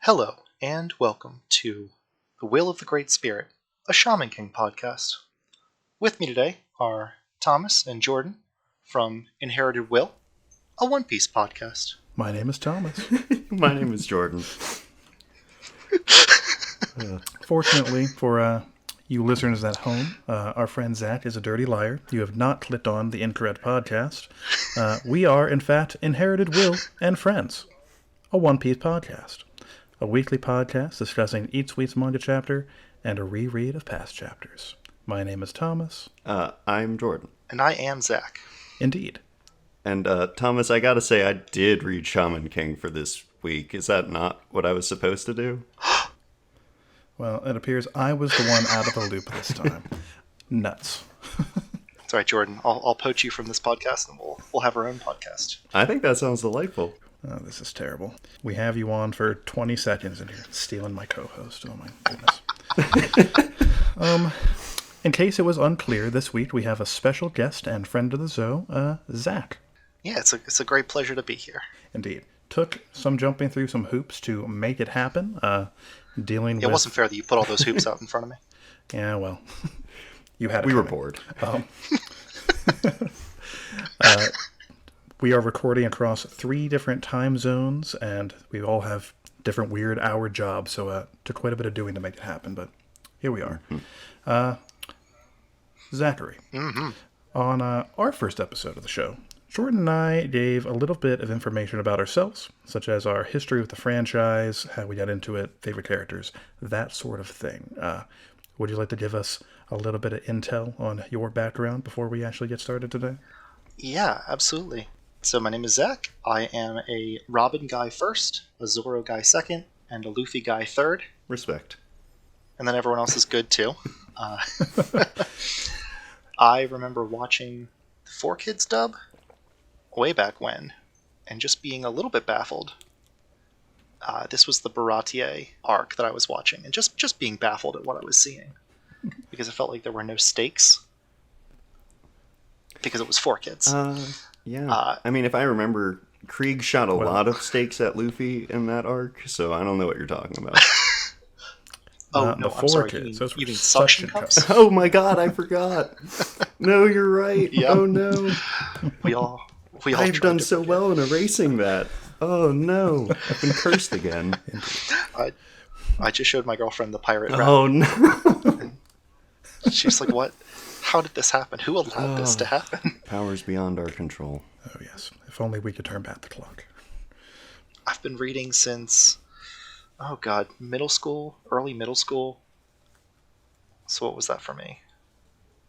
Hello, and welcome to The Will of the Great Spirit, a Shaman King podcast. With me today are Thomas and Jordan from Inherited Will, a One Piece podcast. My name is Thomas. My name is Jordan. Fortunately for you listeners at home, our friend Zach is a dirty liar. You have not clicked on the incorrect podcast. We are, in fact, Inherited Will and Friends, a One Piece podcast. A weekly podcast discussing each week's manga chapter and a reread of past chapters. My name is Thomas. I'm Jordan. And I am Zach. Indeed. And Thomas, I gotta say, I did read Shaman King for this week. Is that not what I was supposed to do? Well, it appears I was the one out of the loop this time. Nuts. That's right, Jordan. I'll poach you from this podcast and we'll have our own podcast. I think that sounds delightful. Oh, this is terrible. We have you on for 20 seconds and you're stealing my co-host. Oh my goodness. In case it was unclear, this week we have a special guest and friend of the Zoo, Zach. Yeah, it's a great pleasure to be here. Indeed. Took some jumping through some hoops to make it happen. Dealing with... It wasn't fair that you put all those hoops out in front of me. Yeah, well, you had it. We were bored. We are recording across 3 different time zones, and we all have different weird hour jobs, so it took quite a bit of doing to make it happen, but here we are. Zachary, on our first episode of the show, Jordan and I gave a little bit of information about ourselves, such as our history with the franchise, how we got into it, favorite characters, that sort of thing. Would you like to give us a little bit of intel on your background before we actually get started today? Yeah, absolutely. So my name is Zach. I am a Robin guy first, a Zoro guy second, and a Luffy guy third. Respect. And then everyone else is good too. I remember watching the 4Kids dub way back when, and just being a little bit baffled. This was the Baratier arc that I was watching, and just being baffled at what I was seeing. Because it felt like there were no stakes. Because it was 4Kids. Yeah. I mean, if I remember, Krieg shot a lot of stakes at Luffy in that arc, so I don't know what you're talking about. No, I'm sorry. You mean suction cups? Oh my god, I forgot. No, you're right. Yep. Oh no. We all I've done so well in erasing that. Oh no, I've been cursed again. I just showed my girlfriend the pirate rap. Oh no. She's like, what? How did this happen? Who allowed this to happen? Powers beyond our control. Oh yes, if only we could turn back the clock. I've been reading since, middle school, early middle school. So what was that for me?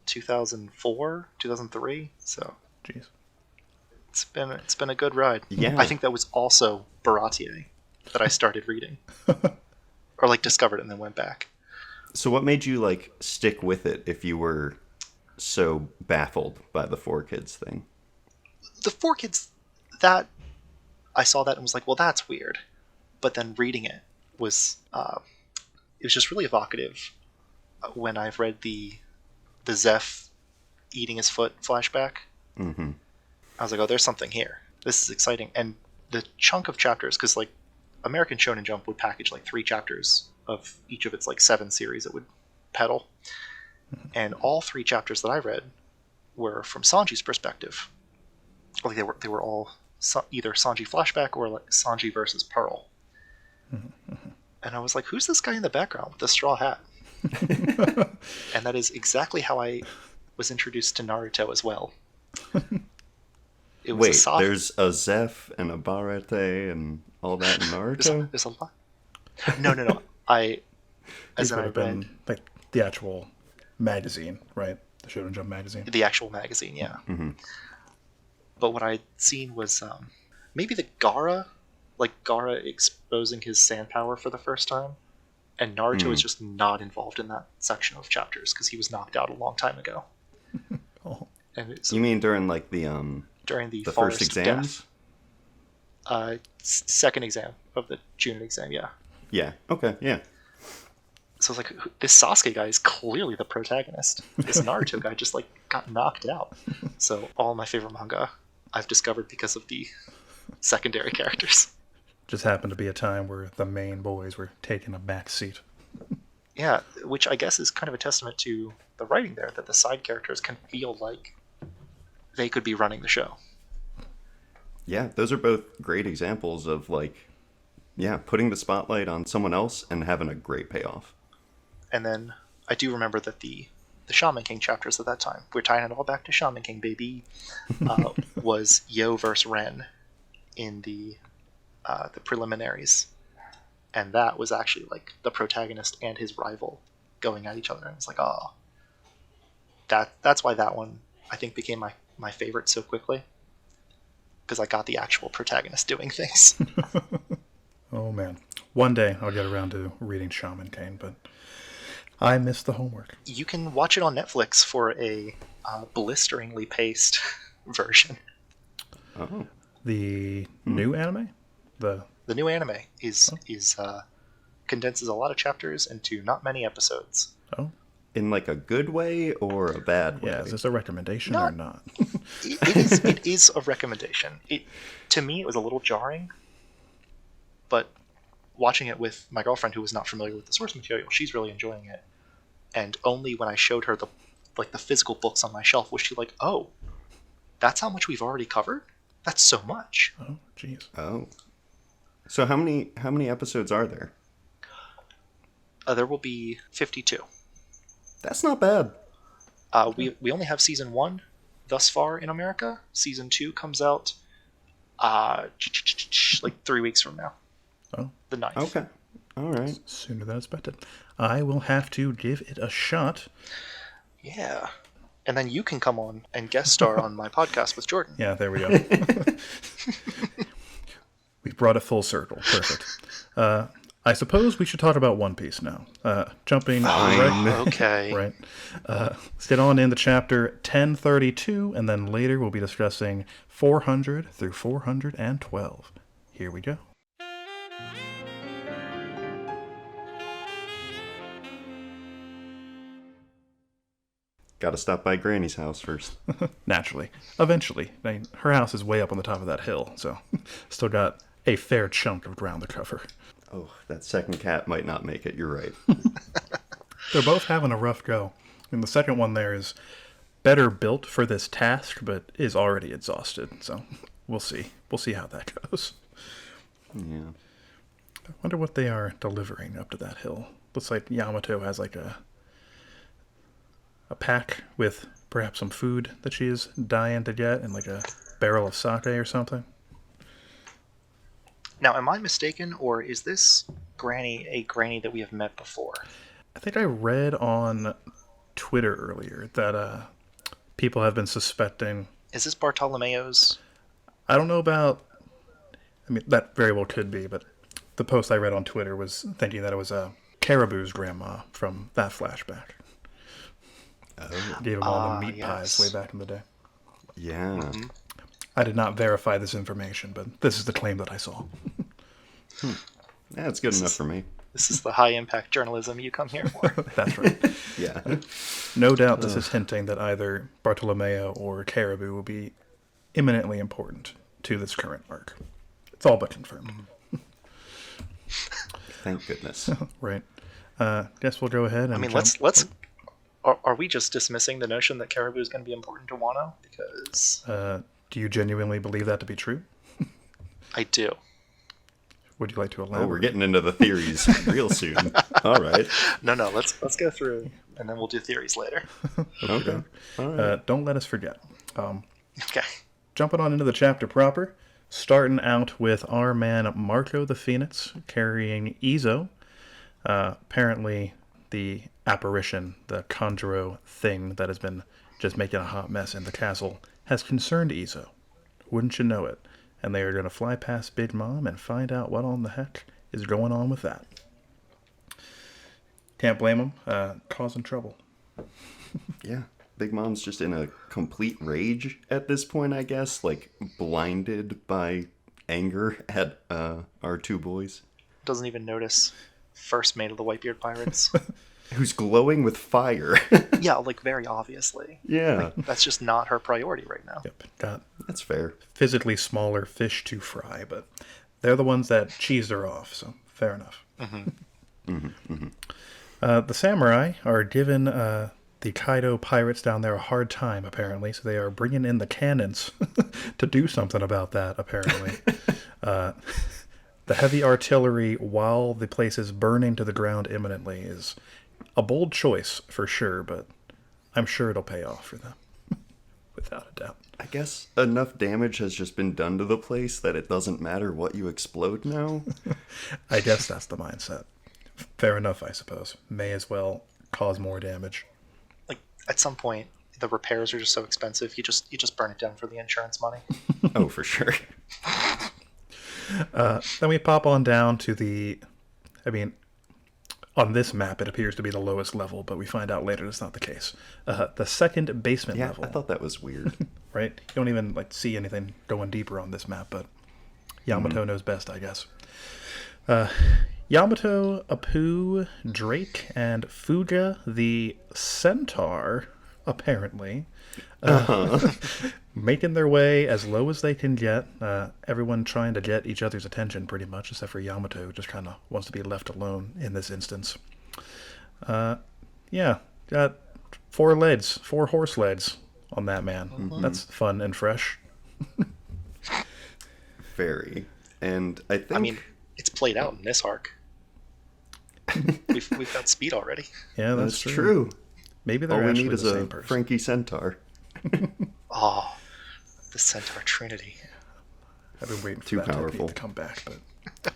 2004, 2003. So, jeez, it's been a good ride. Yeah, I think that was also Baratier that I started reading, or discovered it and then went back. So what made you stick with it if you were so baffled by the 4Kids thing? The 4Kids, that I saw that and was like, well, that's weird. But then reading it was just really evocative. When I've read the Zeph eating his foot flashback, I was like, oh, there's something here. This is exciting. And the chunk of chapters, because American Shonen Jump would package 3 chapters of each of its 7 series it would peddle. And all 3 chapters that I read were from Sanji's perspective. They were all either Sanji flashback or Sanji versus Pearl. And I was like, who's this guy in the background with the straw hat? And that is exactly how I was introduced to Naruto as well. Wait, there's a Zeph and a Barate and all that in Naruto? There's a lot. No. These would have been the actual magazine, right? The Shonen Jump magazine. The actual magazine, yeah. But what I'd seen was maybe the Gaara exposing his sand power for the first time, and Naruto is just not involved in that section of chapters because he was knocked out a long time ago. And you mean during during the first exams? Second exam of the June exam, yeah. Yeah. Okay. Yeah. So I was like, this Sasuke guy is clearly the protagonist. This Naruto guy just got knocked out. So all my favorite manga I've discovered because of the secondary characters. Just happened to be a time where the main boys were taking a back seat. Yeah, which I guess is kind of a testament to the writing there, that the side characters can feel like they could be running the show. Yeah, those are both great examples of, like, yeah, putting the spotlight on someone else and having a great payoff. And then I do remember that the Shaman King chapters at that time, we're tying it all back to Shaman King, baby, was Yo versus Ren in the preliminaries. And that was actually like the protagonist and his rival going at each other. And it's like, oh, that's why that one, I think, became my favorite so quickly. Because I got the actual protagonist doing things. Oh, man. One day I'll get around to reading Shaman King, but I missed the homework. You can watch it on Netflix for a blisteringly paced version. Oh. The new anime? The new anime is condenses a lot of chapters into not many episodes. Oh. In, like, a good way or a bad way? Yeah, is this a recommendation or not? It is a recommendation. To me, it was a little jarring, but watching it with my girlfriend, who was not familiar with the source material, she's really enjoying it. And only when I showed her the physical books on my shelf was she like, "Oh, that's how much we've already covered? That's so much." Oh, jeez. Oh. So how many episodes are there? There will be 52. That's not bad. We only have season 1 thus far in America. Season 2 comes out like 3 weeks from now. Oh. The 9th. Okay. All right. Sooner than expected. I will have to give it a shot. Yeah. And then you can come on and guest star on my podcast with Jordan. Yeah, there we go. We've brought it full circle. Perfect. I suppose we should talk about One Piece now. Jumping right. Okay. Right. Let's get on into chapter 1032, and then later we'll be discussing 400 through 412. Here we go. Gotta stop by Granny's house first. Naturally. Eventually. I mean, her house is way up on the top of that hill, so still got a fair chunk of ground to cover. Oh, that second cat might not make it. You're right. They're both having a rough go. And the second one there is better built for this task, but is already exhausted. So we'll see. We'll see how that goes. Yeah. I wonder what they are delivering up to that hill. Looks like Yamato has like a pack with perhaps some food that she is dying to get, and like a barrel of sake or something. Now, am I mistaken, or is this Granny a Granny that we have met before? I think I read on Twitter earlier that people have been suspecting... Is this Bartolomeo's? I don't know about... I mean, that very well could be, but the post I read on Twitter was thinking that it was Caribou's grandma from that flashback. Oh. Gave him all the meat yes. pies way back in the day. Yeah. Mm-hmm. I did not verify this information, but this is the claim that I saw. Yeah, it's good enough for me. This is the high-impact journalism you come here for. That's right. Yeah. No doubt this is hinting that either Bartolomeo or Caribou will be imminently important to this current arc. It's all but confirmed. Thank goodness. Right. Guess we'll go ahead and... I mean, let's. Are we just dismissing the notion that Caribou is going to be important to Wano? Because do you genuinely believe that to be true? I do. Would you like to elaborate? Oh, we're getting into the theories real soon. All right. No, let's go through, and then we'll do theories later. Okay. All right. Don't let us forget. Okay. Jumping on into the chapter proper, starting out with our man Marco the Phoenix carrying Izo. Apparently the apparition, the Conjuro thing that has been just making a hot mess in the castle, has concerned Izo. Wouldn't you know it? And they are going to fly past Big Mom and find out what on the heck is going on with that. Can't blame them. Causing trouble. Yeah. Big Mom's just in a complete rage at this point, I guess. Like, blinded by anger at our two boys. Doesn't even notice first mate of the Whitebeard Pirates. Who's glowing with fire. Yeah, like very obviously. Yeah. Like, that's just not her priority right now. Yep. Got That's fair. physically smaller fish to fry, but they're the ones that cheesed her off, so fair enough. The samurai are giving the Kaido pirates down there a hard time, apparently, so they are bringing in the cannons to do something about that, apparently. The heavy artillery, while the place is burning to the ground imminently, is a bold choice, for sure, but I'm sure it'll pay off for them, without a doubt. I guess enough damage has just been done to the place that it doesn't matter what you explode now. I guess that's the mindset. Fair enough, I suppose. May as well cause more damage. Like, at some point, the repairs are just so expensive, you just burn it down for the insurance money. Oh, for sure. Then we pop on down to on this map it appears to be the lowest level, but we find out later that's not the case. The second basement Yeah, level. I thought that was weird. Right? You don't even see anything going deeper on this map, but Yamato knows best, I guess. Yamato, Apu, Drake, and Fuga the Centaur, apparently, making their way as low as they can get. Everyone trying to get each other's attention, pretty much, except for Yamato, who just kind of wants to be left alone in this instance. Yeah, got 4 horse legs on that man. Mm-hmm. That's fun and fresh. Very. And I think... I mean, it's played out in this arc. We've got speed already. Yeah, that's true. Maybe they're all we actually need is the same a person. Frankie Centaur. Oh, the Centaur Trinity. I've been waiting for Too that powerful. technique to come back, but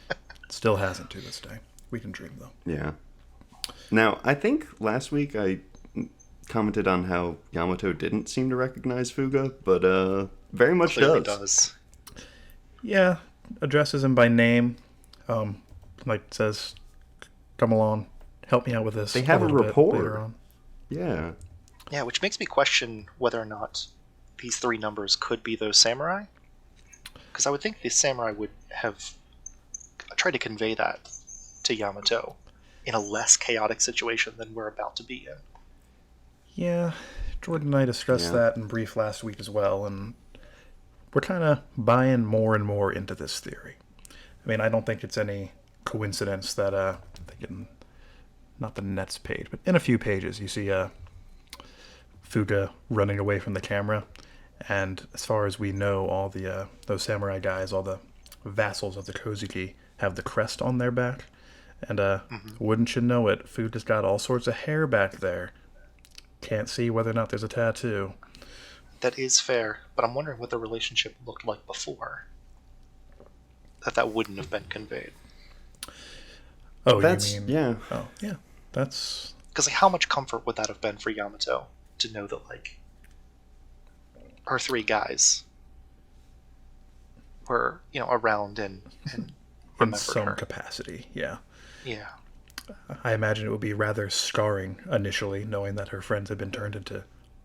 still hasn't to this day. We can dream, though. Yeah. Now, I think last week I commented on how Yamato didn't seem to recognize Fuga, but very much Clearly does. Yeah, addresses him by name. Like says, "Come along, help me out with this." They have a little bit rapport. later on. Yeah. Yeah, which makes me question whether or not these 3 numbers could be those samurai. Because I would think the samurai would have tried to convey that to Yamato in a less chaotic situation than we're about to be in. Yeah, Jordan and I discussed that in brief last week as well, and we're kind of buying more and more into this theory. I mean, I don't think it's any coincidence that, I think not the next page, but in a few pages, you see Fuga running away from the camera, and as far as we know, all the those samurai guys, all the vassals of the Kozuki, have the crest on their back, and wouldn't you know it, Fuga's got all sorts of hair back there. Can't see whether or not there's a tattoo. That is fair, but I'm wondering what the relationship looked like before. That wouldn't have been conveyed. Oh, That's, you mean... yeah. Oh, yeah. That's... Because how much comfort would that have been for Yamato to know that, our 3 guys were, around and in remembered some her. capacity, yeah. Yeah. I imagine it would be rather scarring initially, knowing that her friends had been turned into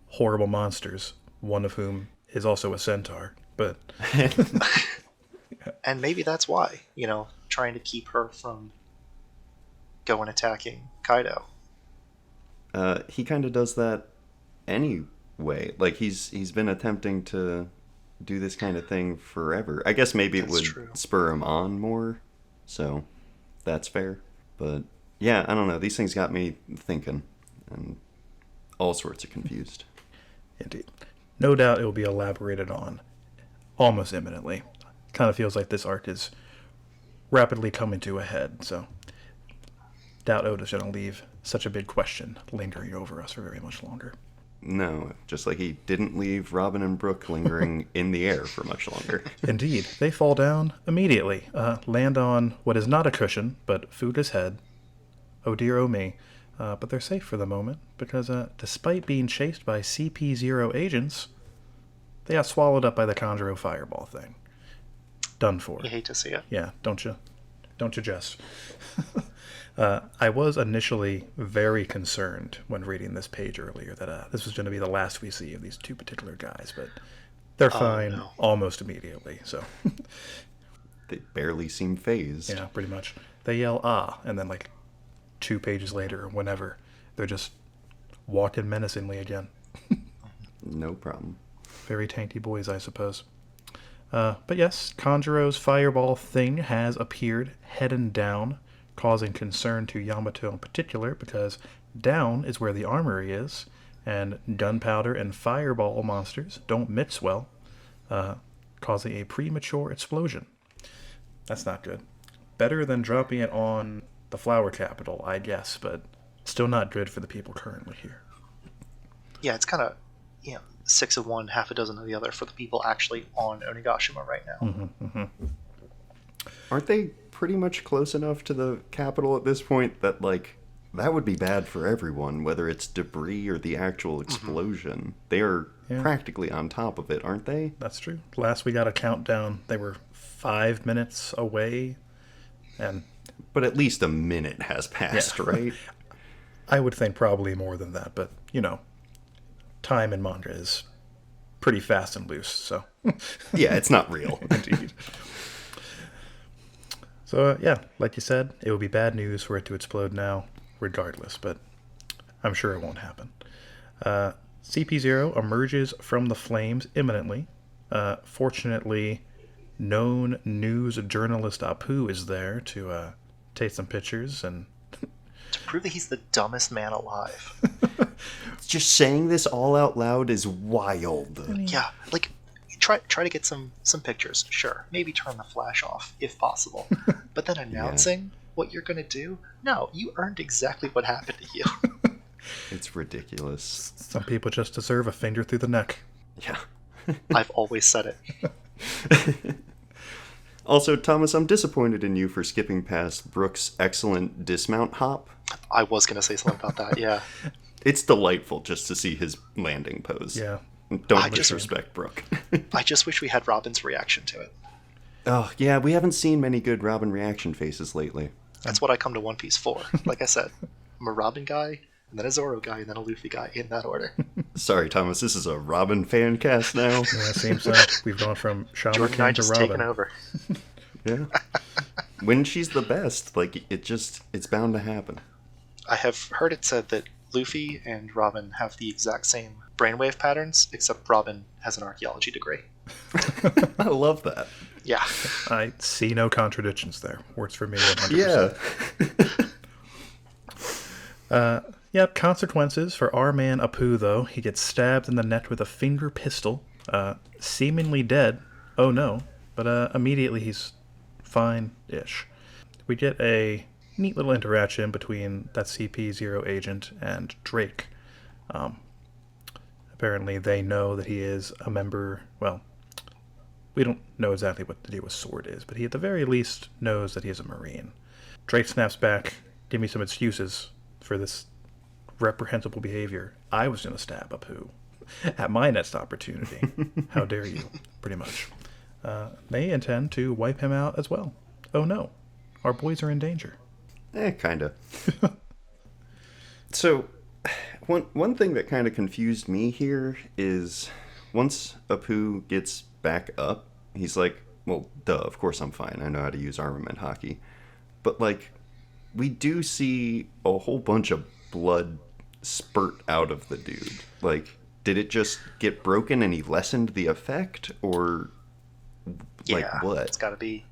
horrible monsters, one of whom is also a centaur, but... And maybe that's why, trying to keep her from going attacking Kaido. He kind of does that anyway. Like, he's been attempting to do this kind of thing forever. I guess maybe That's it would true. spur him on more, so that's fair. But, yeah, I don't know. These things got me thinking, and all sorts of confused. Indeed. No doubt it will be elaborated on almost imminently. Kind of feels like this arc is rapidly coming to a head, so doubt Oda's going to leave such a big question lingering over us for very much longer. No, just like he didn't leave Robin and Brooke lingering in the air for much longer. Indeed. They fall down immediately, land on what is not a cushion, but Fuga's head. Oh dear, oh me. But they're safe for the moment, because despite being chased by CP0 agents, they got swallowed up by the Conjuro fireball thing. Done for. You hate to see it. Yeah, don't you Jess? I was initially very concerned when reading this page earlier that this was going to be the last we see of these 2 particular guys, but they're fine almost immediately, so... They barely seem phased. Yeah, pretty much. They yell, "ah," and then 2 pages later, whenever, they're just walking menacingly again. No problem. Very tanky boys, I suppose. But yes, Kanjuro's fireball thing has appeared head and down, causing concern to Yamato in particular because down is where the armory is, and gunpowder and fireball monsters don't mix well, causing a premature explosion. That's not good. Better than dropping it on the flower capital, I guess, but still not good for the people currently here. Yeah, it's kind of, 6 of one, half a dozen of the other for the people actually on Onigashima right now. Aren't they pretty much close enough to the capital at this point that, like, that would be bad for everyone, whether it's debris or the actual explosion? They are practically on top of it, aren't they? That's true. Last we got a countdown, they were 5 minutes away, and... But at least a minute has passed, right? I would think probably more than that, but, time in manga is pretty fast and loose, so... Yeah, it's not real. Indeed. So, like you said, it would be bad news for it to explode now, regardless, but I'm sure it won't happen. CP0 emerges from the flames imminently. Fortunately, known news journalist Apu is there to take some pictures and... To prove that he's the dumbest man alive. Just saying this all out loud is wild. Yeah, like, try to get some pictures, sure. Maybe turn the flash off, if possible. But then announcing what you're going to do? No, you earned exactly what happened to you. It's ridiculous. Some people just deserve a finger through the neck. Yeah. I've always said it. Also, Thomas, I'm disappointed in you for skipping past Brooke's excellent dismount hop. I was going to say something about that, yeah. It's delightful just to see his landing pose. Yeah. Don't disrespect Brooke. I just wish we had Robin's reaction to it. Oh, yeah, we haven't seen many good Robin reaction faces lately. That's what I come to One Piece for. Like I said, I'm a Robin guy, and then a Zoro guy, and then a Luffy guy, in that order. Sorry, Thomas, this is a Robin fan cast now. Yeah, it seems we've gone from Shaman Jordan and I King to just Robin. taken over. Yeah. When she's the best, like, it's bound to happen. I have heard it said that Luffy and Robin have the exact same brainwave patterns, except Robin has an archaeology degree. I love that. Yeah. I see no contradictions there. Works for me 100%. Yeah. Yep, consequences for our man Apu, though. He gets stabbed in the neck with a finger pistol. Seemingly dead. Oh no. But immediately he's fine-ish. We get a neat little interaction between that CP0 agent and Drake. Apparently they know that he is a member... Well, we don't know exactly what the deal with Sword is, but he at the very least knows that he is a Marine. Drake snaps back, give me some excuses for this reprehensible behavior. I was going to stab Apu at my next opportunity. How dare you, pretty much. They intend to wipe him out as well. Oh no, our boys are in danger. Kinda. So, one thing that kind of confused me here is once Apu gets back up, he's like, well, duh, of course I'm fine. I know how to use armament hockey. But, like, we do see a whole bunch of blood spurt out of the dude. Like, did it just get broken and he lessened the effect? Or, like, what? It's got to be...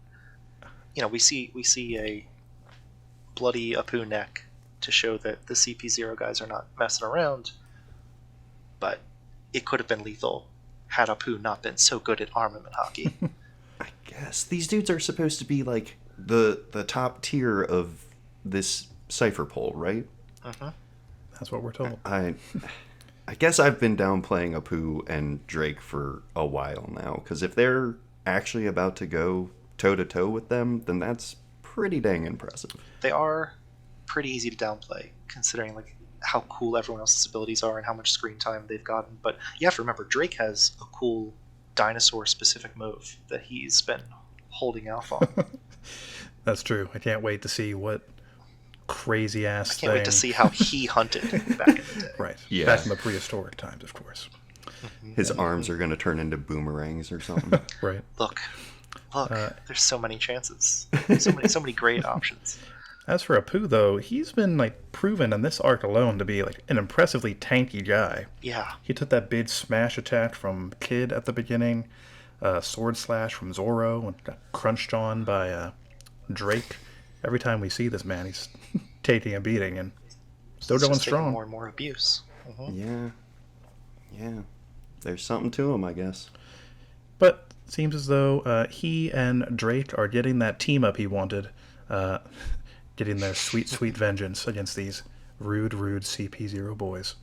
we see a bloody Apu neck to show that the CP0 guys are not messing around, but it could have been lethal had Apu not been so good at armament hockey. I guess these dudes are supposed to be like the top tier of this cipher poll, right? Uh-huh. That's what we're told. I guess I've been downplaying Apu and Drake for a while now, because if they're actually about to go toe-to-toe with them, then that's pretty dang impressive. They are pretty easy to downplay, considering like how cool everyone else's abilities are and how much screen time they've gotten. But you have to remember, Drake has a cool dinosaur-specific move that he's been holding out on. That's true. I can't wait to see what crazy-ass thing... I can't wait to see how he hunted back in the day. Right. Yeah. Back in the prehistoric times, of course. His arms are going to turn into boomerangs or something. Right. Look, there's so many chances. So many great options. As for Apu, though, he's been proven in this arc alone to be an impressively tanky guy. Yeah. He took that big smash attack from Kid at the beginning. sword slash from Zoro and got crunched on by Drake. Every time we see this man, he's taking a beating and still It's going just taking strong. more and more abuse. Yeah. Yeah. There's something to him, I guess. But seems as though he and Drake are getting that team up he wanted, getting their sweet, sweet vengeance against these rude CP0 boys.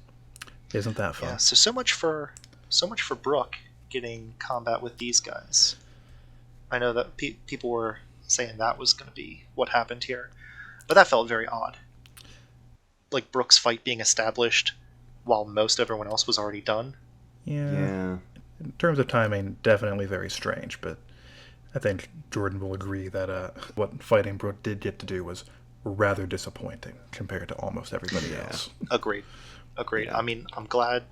Isn't that fun? Yeah, so much for Brooke getting combat with these guys. I know that people were saying that was going to be what happened here, but that felt very odd. Like Brooke's fight being established while most everyone else was already done. Yeah. In terms of timing, definitely very strange, but I think Jordan will agree that what Fighting Brooke did get to do was rather disappointing compared to almost everybody else. Agreed. Yeah. I mean, I'm glad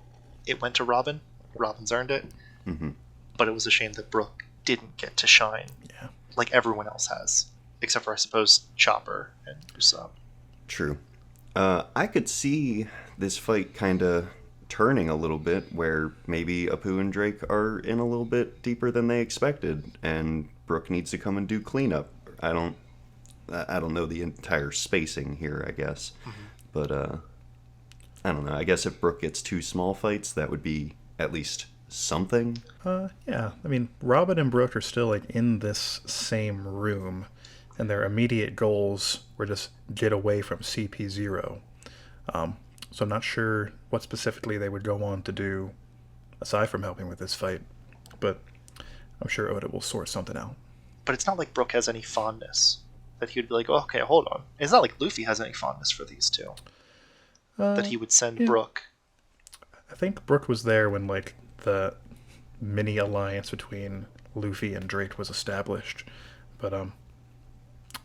it went to Robin. Robin's earned it. Mm-hmm. But it was a shame that Brooke didn't get to shine like everyone else has, except for, I suppose, Chopper and Usopp. True. I could see this fight kind of turning a little bit, where maybe Apu and Drake are in a little bit deeper than they expected, and Brooke needs to come and do cleanup. I don't know the entire spacing here, I guess, but I don't know. I guess if Brooke gets 2 small fights, that would be at least something. Yeah. I mean, Robin and Brooke are still like in this same room, and their immediate goals were just get away from CP0. So I'm not sure what specifically they would go on to do aside from helping with this fight, but I'm sure Oda will sort something out. But it's not like Brooke has any fondness that he would be like, oh, okay, hold on. It's not like Luffy has any fondness for these two. That he would send Brooke. I think Brooke was there when like the mini alliance between Luffy and Drake was established, but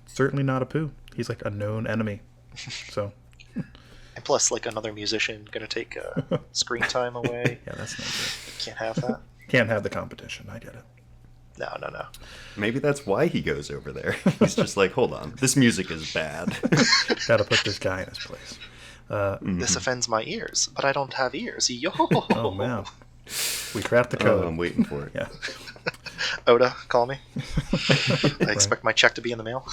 certainly not Apu. He's like a known enemy, so. And plus, like, another musician gonna take screen time away. Yeah, that's not good. Can't have that. Can't have the competition. I get it. No. Maybe that's why he goes over there. He's just like, hold on, this music is bad. Gotta put this guy in his place. This offends my ears, but I don't have ears. Yo! Oh, man. We cracked the code. I'm waiting for it. Yeah. Oda, call me. I expect my check to be in the mail.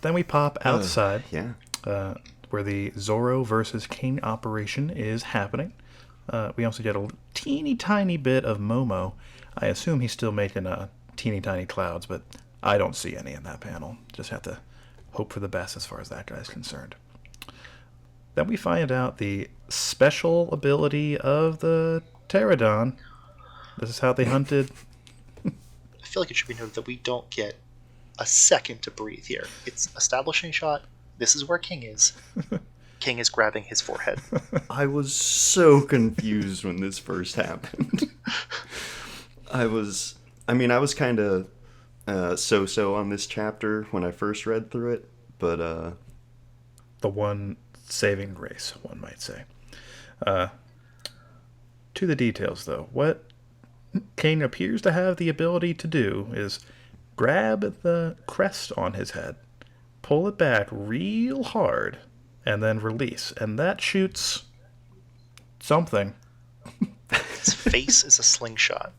Then we pop outside. Yeah. Where the Zoro versus King operation is happening. We also get a teeny tiny bit of Momo. I assume he's still making teeny tiny clouds, but I don't see any in that panel. Just have to hope for the best as far as that guy's concerned. Then we find out the special ability of the Pterodon. This is how they hunted. I feel like it should be noted that we don't get a second to breathe here. It's establishing shot. This is where King is. King is grabbing his forehead. I was so confused when this first happened. I was kind of so-so on this chapter when I first read through it, but the one saving grace, one might say. To the details, though. What King appears to have the ability to do is grab the crest on his head, pull it back real hard, and then release. And that shoots something. His face is a slingshot.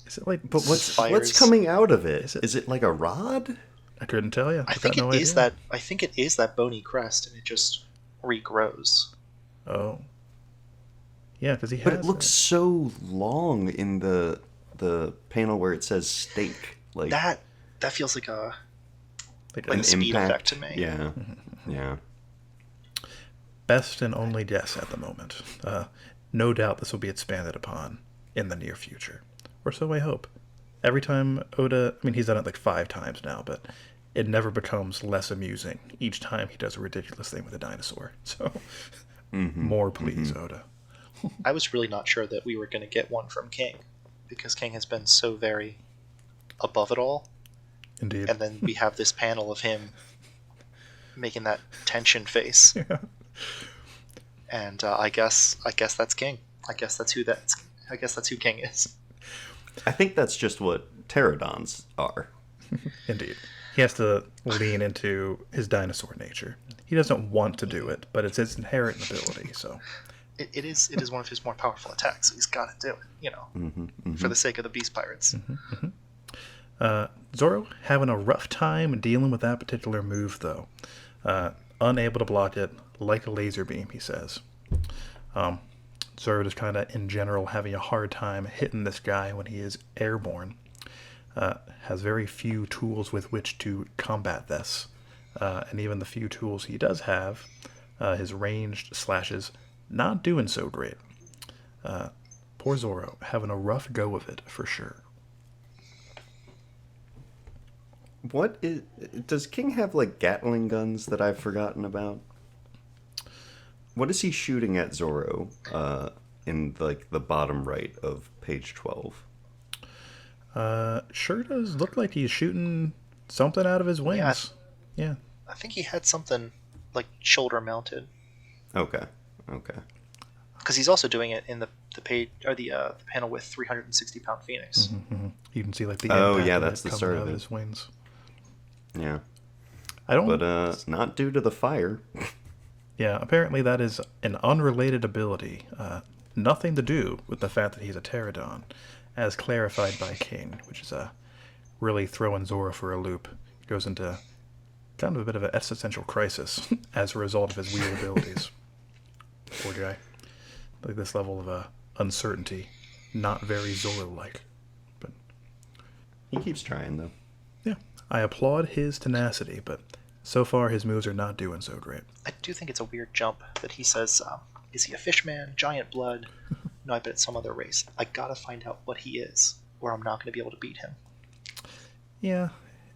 Is it like... But what's coming out of it? Is it like a rod? I couldn't tell you. I think it is that bony crest, and it just regrows. Oh. Yeah, because he has... But it looks so long in the panel where it says stake. Like that feels like a... Like an speed impact effect to me. Yeah. Yeah. Best and only guess at the moment. No doubt this will be expanded upon in the near future. Or so I hope. Every time Oda... I mean, he's done it like 5 times now, but it never becomes less amusing each time he does a ridiculous thing with a dinosaur. So, more please, Oda. I was really not sure that we were going to get one from King, because King has been so very above it all. Indeed. And then we have this panel of him making that tension face. Yeah. And I guess that's King. I guess that's who King is. I think that's just what pterodons are. Indeed. He has to lean into his dinosaur nature. He doesn't want to do it, but it's his inherent ability, so it is one of his more powerful attacks, so he's got to do it, for the sake of the Beast Pirates. Zoro having a rough time dealing with that particular move, though. Unable to block it like a laser beam, he says. Zoro just kind of, in general, having a hard time hitting this guy when he is airborne. Has very few tools with which to combat this. And even the few tools he does have, his ranged slashes, not doing so great. Poor Zoro, having a rough go of it, for sure. Does King have, like, Gatling guns that I've forgotten about? What is he shooting at Zoro in, like, the bottom right of page 12? Sure does look like he's shooting something out of his wings. Yeah. I think he had something, like, shoulder mounted. Okay. Because he's also doing it in the page, or the panel with 360-pound Phoenix. You can see, like, the that's the start of it. His wings. Yeah. But not due to the fire. Yeah, apparently that is an unrelated ability. Nothing to do with the fact that he's a pterodon, as clarified by King, which is really throwing Zoro for a loop. Goes into kind of a bit of an existential crisis as a result of his weird abilities. Poor guy. Like, this level of uncertainty, not very Zoro-like. But he keeps trying, though. Yeah, I applaud his tenacity, but so far his moves are not doing so great. I do think it's a weird jump that he says, is he a fishman, giant blood? No, I bet it's some other race. I gotta find out what he is, or I'm not gonna be able to beat him. Yeah.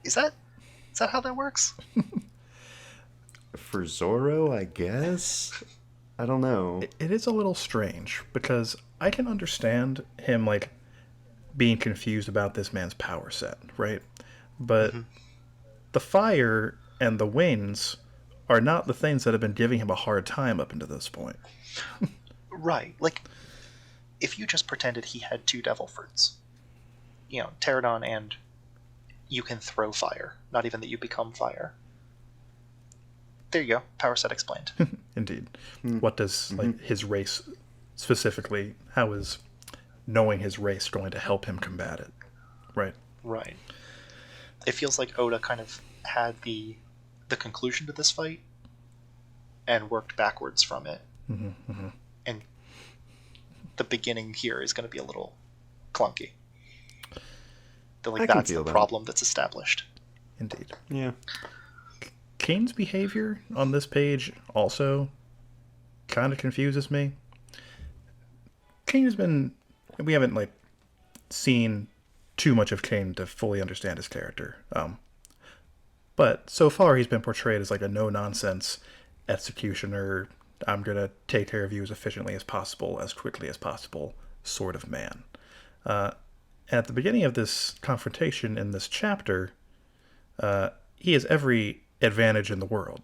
Is that how that works? For Zoro, I guess? I don't know. It is a little strange, because I can understand him, like, being confused about this man's power set, right? But the fire and the winds are not the things that have been giving him a hard time up until this point. Right. Like, if you just pretended he had two devil fruits, pterodon, and you can throw fire, not even that you become fire. There you go. Power set explained. Indeed. What does, like, his race specifically, how is knowing his race going to help him combat it? Right. Right. It feels like Oda kind of had the conclusion to this fight and worked backwards from it. And the beginning here is going to be a little clunky. That's the problem that's established. Indeed. Yeah. Kane's behavior on this page also kind of confuses me. Kane has been... We haven't, like, seen too much of Kane to fully understand his character. But so far he's been portrayed as, like, a no-nonsense executioner, I'm going to take care of you as efficiently as possible, as quickly as possible, sort of man. At the beginning of this confrontation in this chapter, he has every advantage in the world.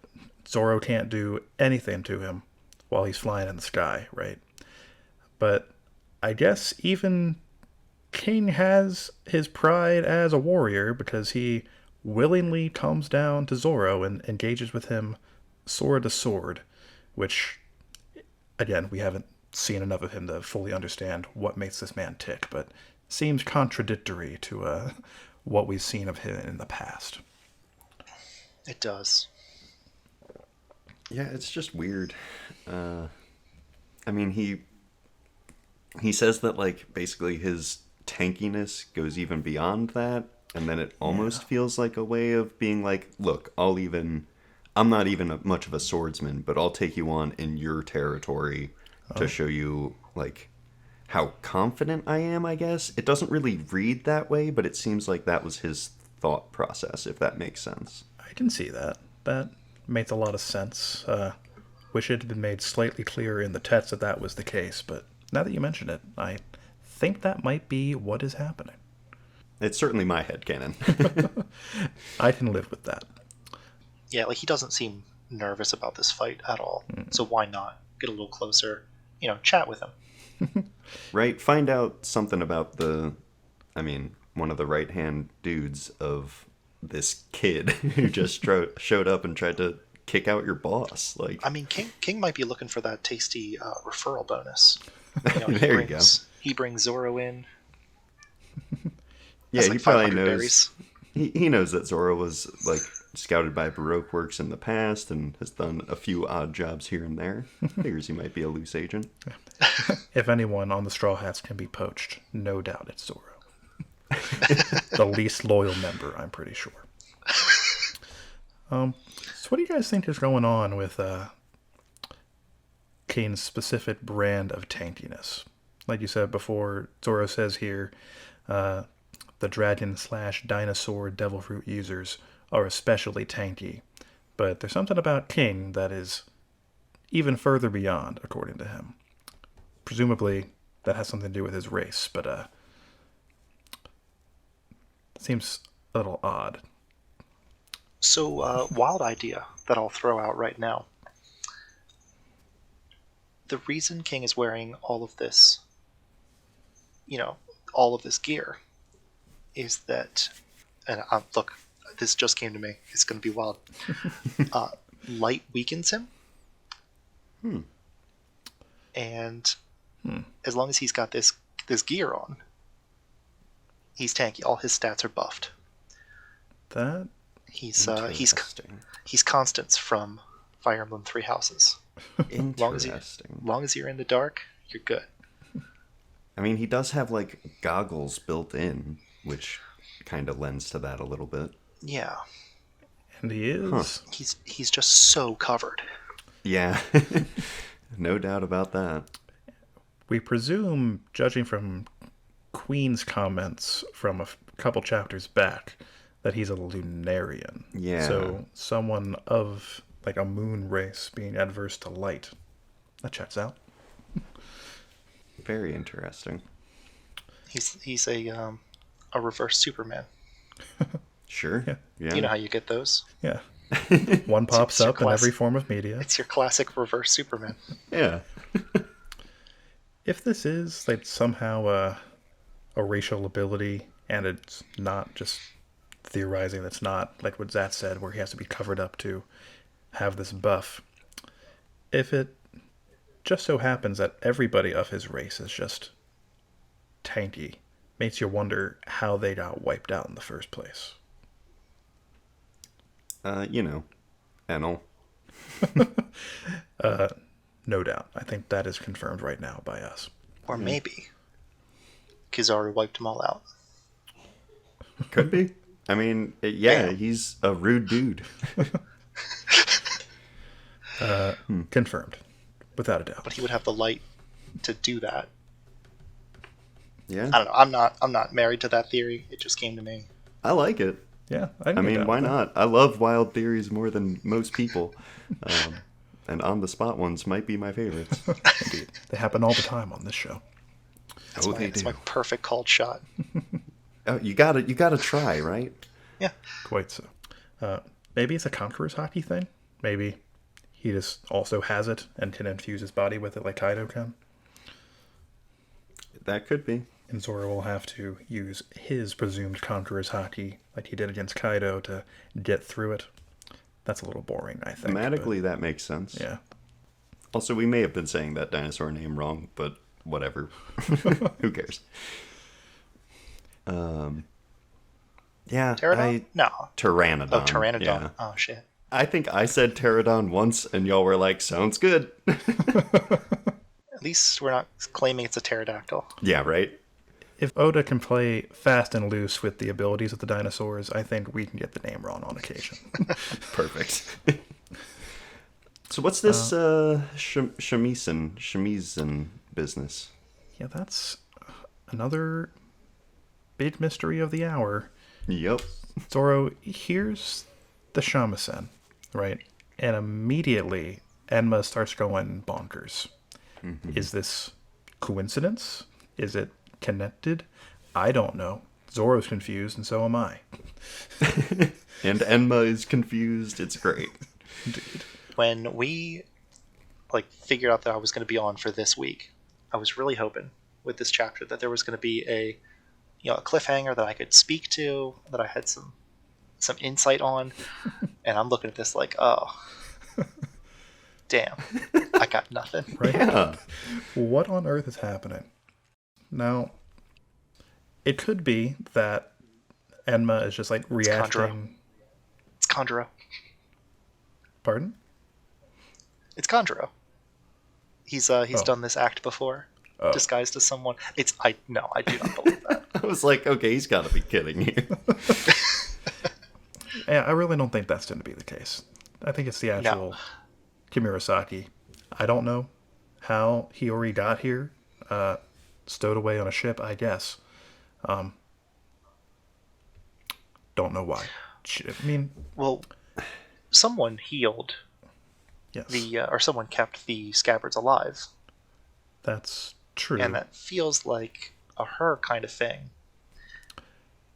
Zoro can't do anything to him while he's flying in the sky, right? But I guess even King has his pride as a warrior, because he willingly comes down to Zoro and engages with him sword to sword, which, again, we haven't seen enough of him to fully understand what makes this man tick, but seems contradictory to what we've seen of him in the past. It does. Yeah, it's just weird. I mean, he says that, like, basically his tankiness goes even beyond that, and then it almost feels like a way of being like, look, I'm not even much of a swordsman, but I'll take you on in your territory to show you, like, how confident I am, I guess. It doesn't really read that way, but it seems like that was his thought process, if that makes sense. I can see that. That makes a lot of sense. Wish it had been made slightly clearer in the text that was the case, but now that you mention it, I think that might be what is happening. It's certainly my headcanon. I can live with that. Yeah, like, he doesn't seem nervous about this fight at all. So why not get a little closer, chat with him. Right? Find out something about one of the right-hand dudes of this kid who just showed up and tried to kick out your boss. Like, I mean, King might be looking for that tasty referral bonus. You know, there you go. He brings Zoro in. Yeah, That's he like probably 500 knows. berries. He knows that Zoro was like scouted by Baroque Works in the past and has done a few odd jobs here and there. Figures he might be a loose agent. If anyone on the Straw Hats can be poached, no doubt it's Zoro. The least loyal member, I'm pretty sure. So what do you guys think is going on with Kane's specific brand of tankiness? Like you said before, Zoro says here, the dragon/dinosaur devil fruit users are especially tanky. But there's something about King that is even further beyond, according to him. Presumably, that has something to do with his race, but it seems a little odd. So, wild idea that I'll throw out right now. The reason King is wearing all of this, all of this gear, is that, and look, this just came to me. It's going to be wild. Light weakens him. And as long as he's got this gear on, he's tanky. All his stats are buffed. That He's Interesting. he's Constance from Fire Emblem Three Houses. Interesting. Long as you're in the dark, you're good. I mean, he does have like goggles built in, which kind of lends to that a little bit. Yeah, and he is. he's just so covered. Yeah, no doubt about that. We presume, judging from Queen's comments from a couple chapters back, that he's a Lunarian. Yeah. So someone of like a moon race being adverse to light. That checks out. Very interesting. He's a reverse Superman. Sure. Yeah. You know how you get those? Yeah. One pops your up in every form of media. It's your classic reverse Superman. Yeah. If this is like somehow a racial ability, and it's not just theorizing, that's not like what Zat said, where he has to be covered up to have this buff. If it just so happens that everybody of his race is just tanky, makes you wonder how they got wiped out in the first place. Enel. No doubt. I think that is confirmed right now by us. Or maybe Kizaru wiped them all out. Could be. I mean, Damn. he's a rude dude. Confirmed. Without a doubt. But he would have the light to do that. Yeah. I don't know. I'm not married to that theory. It just came to me. I like it. Yeah. I mean, why not? I love wild theories more than most people. And on-the-spot ones might be my favorites. Indeed. They happen all the time on this show. It's my perfect called shot. Oh, you gotta try, right? Yeah. Quite so. Maybe it's a Conqueror's hockey thing. Maybe he just also has it and can infuse his body with it like Kaido can. That could be. And Zoro will have to use his presumed Conqueror's hockey like he did against Kaido to get through it. That's a little boring, I think. Thematically, that makes sense. Yeah. Also, we may have been saying that dinosaur name wrong, but whatever. Who cares? Yeah. Pterodon? No. Pteranodon. Oh, Pteranodon. Yeah. Oh, shit. I think I said pterodon once, and y'all were like, sounds good. At least we're not claiming it's a pterodactyl. Yeah, right? If Oda can play fast and loose with the abilities of the dinosaurs, I think we can get the name wrong on occasion. Perfect. So what's this Shamisen business? Yeah, that's another big mystery of the hour. Yep. Zoro hears the shamisen, right? And immediately Enma starts going bonkers. Mm-hmm. Is this coincidence? Is it connected? I don't know. Zoro's confused, and so am I. And Enma is confused. It's great. Indeed. When we figured out that I was going to be on for this week, I was really hoping with this chapter that there was going to be a cliffhanger that I could speak to, that I had some insight on. And I'm looking at this like, oh, damn, I got nothing. Right? Yeah. What on earth is happening? Now, it could be that Enma is just like reacting. It's Conjuro. Pardon? It's Conjuro. He's Oh. done this act before, Oh. disguised as someone. I do not believe that. I was like, okay, he's got to be kidding you. Yeah, I really don't think that's going to be the case. I think it's the actual Kimurasaki. I don't know how Hiyori got here. Stowed away on a ship, I guess. Don't know why. I mean, Well, someone healed yes, or someone kept the scabbards alive, that's true. and that feels like a her kind of thing.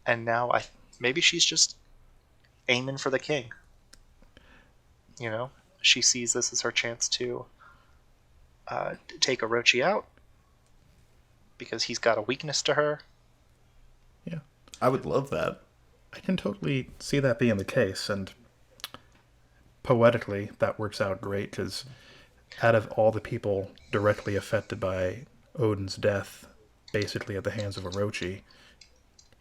And now maybe she's just aiming for the king. You know, she sees this as her chance to take Orochi out because he's got a weakness to her. Yeah, I would love that. I can totally see that being the case, and poetically, that works out great, because out of all the people directly affected by Odin's death, basically at the hands of Orochi,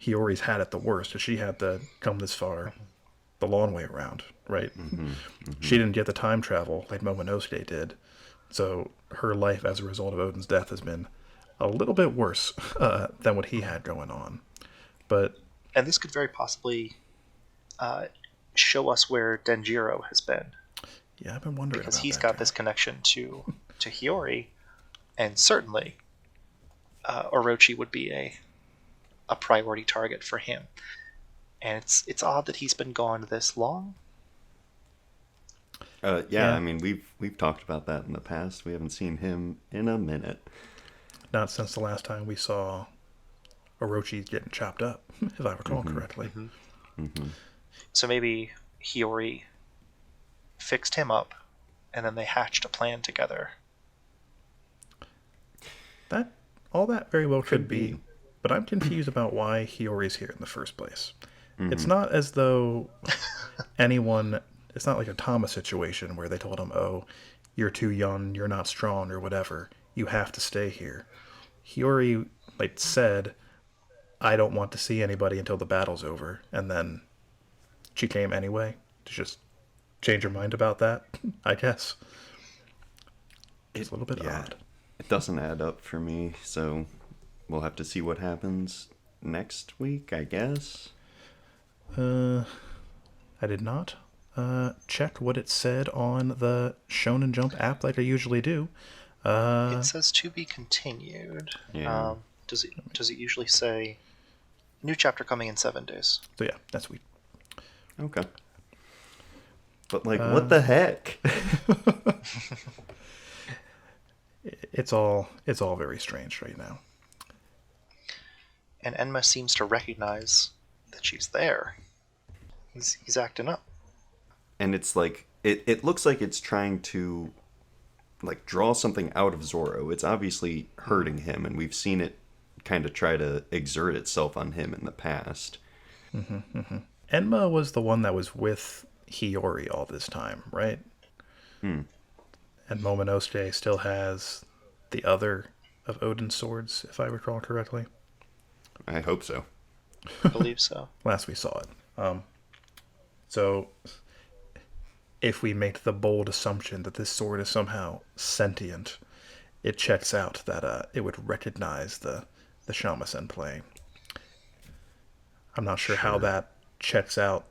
Hiyori's had it the worst, because she had to come this far the long way around, right? She didn't get the time travel like Momonosuke did, so her life as a result of Odin's death has been a little bit worse than what he had going on. But And this could very possibly show us where Denjiro has been, yeah, I've been wondering because about he's that got guy. this connection to Hiyori, and certainly Orochi would be a priority target for him. And it's odd that he's been gone this long. Yeah, I mean, we've talked about that in the past. We haven't seen him in a minute. Not since the last time we saw Orochi getting chopped up, if I recall correctly. So maybe Hiyori fixed him up, and then they hatched a plan together. All that very well could be, be. but I'm confused about why Hiyori's here in the first place. It's not as though it's not like a Tama situation where they told him, oh, you're too young, you're not strong, or whatever, you have to stay here. Hiyori said, I don't want to see anybody until the battle's over, and then she came anyway to just change her mind about that, I guess. It's a little bit odd. It doesn't add up for me, so we'll have to see what happens next week, I guess. I did not check what it said on the Shonen Jump app like I usually do. It says to be continued. Yeah. Does it usually say new chapter coming in 7 days? So yeah, that's sweet. Okay. But what the heck? It's all very strange right now. And Enma seems to recognize that she's there. He's acting up. And it's like it looks like it's trying to draw something out of Zoro. It's obviously hurting him, and we've seen it kind of try to exert itself on him in the past. Enma was the one that was with Hiyori all this time, right? And Momonosuke still has the other of Odin's swords, if I recall correctly. I hope so. I believe so. Last we saw it. So, if we make the bold assumption that this sword is somehow sentient, it checks out that it would recognize the shamisen playing. I'm not sure how that checks out,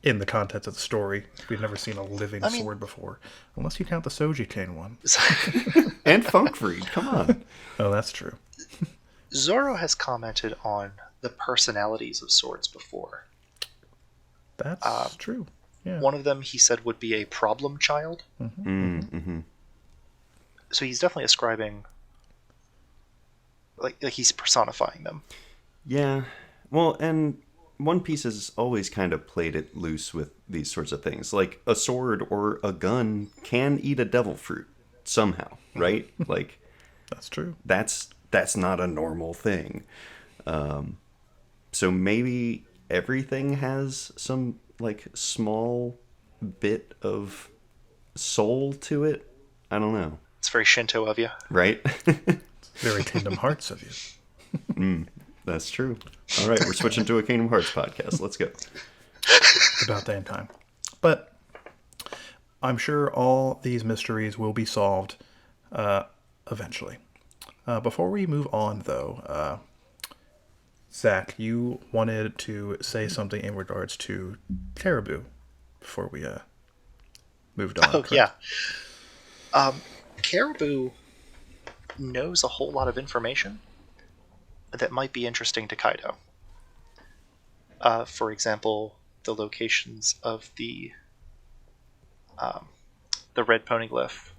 in the context of the story. We've never seen a living sword before, unless you count the Soji King one. And Funkfried, come on. Oh, that's true. Zoro has commented on the personalities of swords before. That's true. Yeah. One of them he said would be a problem child. So he's definitely ascribing, like he's personifying them. Yeah. Well, and One Piece has always kind of played it loose with these sorts of things. Like a sword or a gun can eat a devil fruit somehow, right? That's true. That's not a normal thing. So maybe everything has some small bit of soul to it. I don't know. It's very Shinto of you. Right? Very Kingdom Hearts of you. That's true. All right, we're switching to a Kingdom Hearts podcast. Let's go. It's about that time. But I'm sure all these mysteries will be solved eventually. Before we move on, though, Zach, you wanted to say something in regards to Caribou before we moved on. Oh, correct? yeah. Caribou knows a whole lot of information that might be interesting to Kaido. For example, the locations of the red poneglyph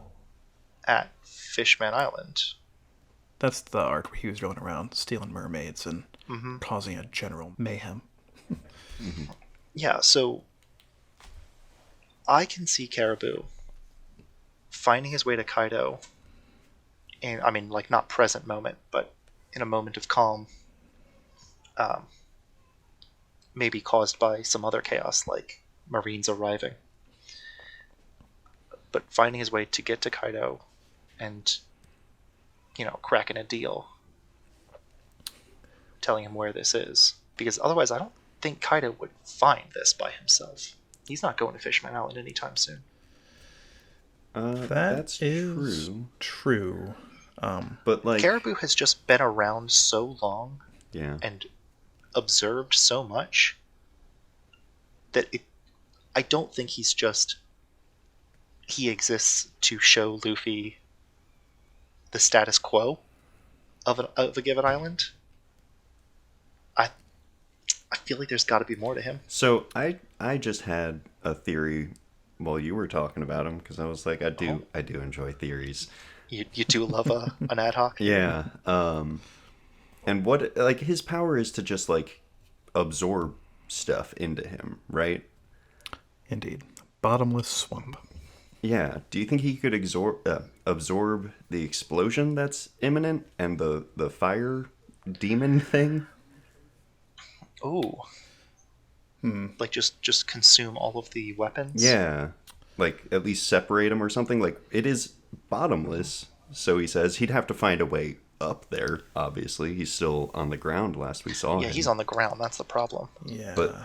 at Fishman Island. That's the arc where he was going around stealing mermaids and causing a general mayhem. Yeah, so I can see Caribou finding his way to Kaido, and I mean, like, not present moment, but in a moment of calm, maybe caused by some other chaos, like Marines arriving. But finding his way to get to Kaido and, cracking a deal, telling him where this is. Because otherwise, I don't think Kaido would find this by himself. He's not going to Fishman Island anytime soon. That's true. But like Caribou has just been around so long yeah. and observed so much that I don't think he exists to show Luffy the status quo of a given island. I feel like there's got to be more to him. So I just had a theory while you were talking about him, because I was like, I do enjoy theories. You do love an ad hoc? Yeah. And what, like, his power is to just, like, absorb stuff into him, right? Indeed. Bottomless swamp. Yeah. Do you think he could absorb the explosion that's imminent and the fire demon thing? Ooh. Like, just consume all of the weapons? Yeah. Like, at least separate them or something. Like, it is bottomless, so he says. He'd have to find a way up there, obviously. He's still on the ground last we saw him. Yeah, he's on the ground. That's the problem. Yeah. But,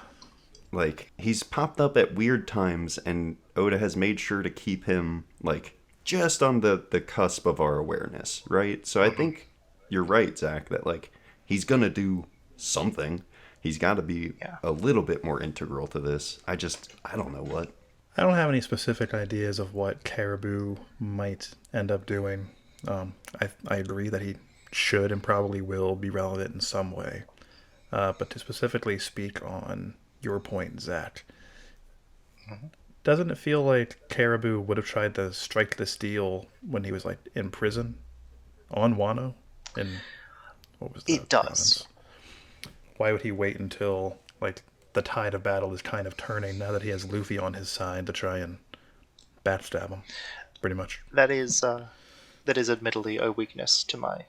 like, he's popped up at weird times, and Oda has made sure to keep him, like, just on the cusp of our awareness, right? So I think you're right, Zach, that, like, he's gonna do something. He's got to be a little bit more integral to this. I don't know what. I don't have any specific ideas of what Caribou might end up doing. I agree that he should and probably will be relevant in some way. But to specifically speak on your point, Zach, doesn't it feel like Caribou would have tried to strike this deal when he was, like, in prison on Wano? And what was that? It does. Province? Why would he wait until, like, the tide of battle is kind of turning now that he has Luffy on his side to try and backstab him? Pretty much. That is admittedly a weakness to my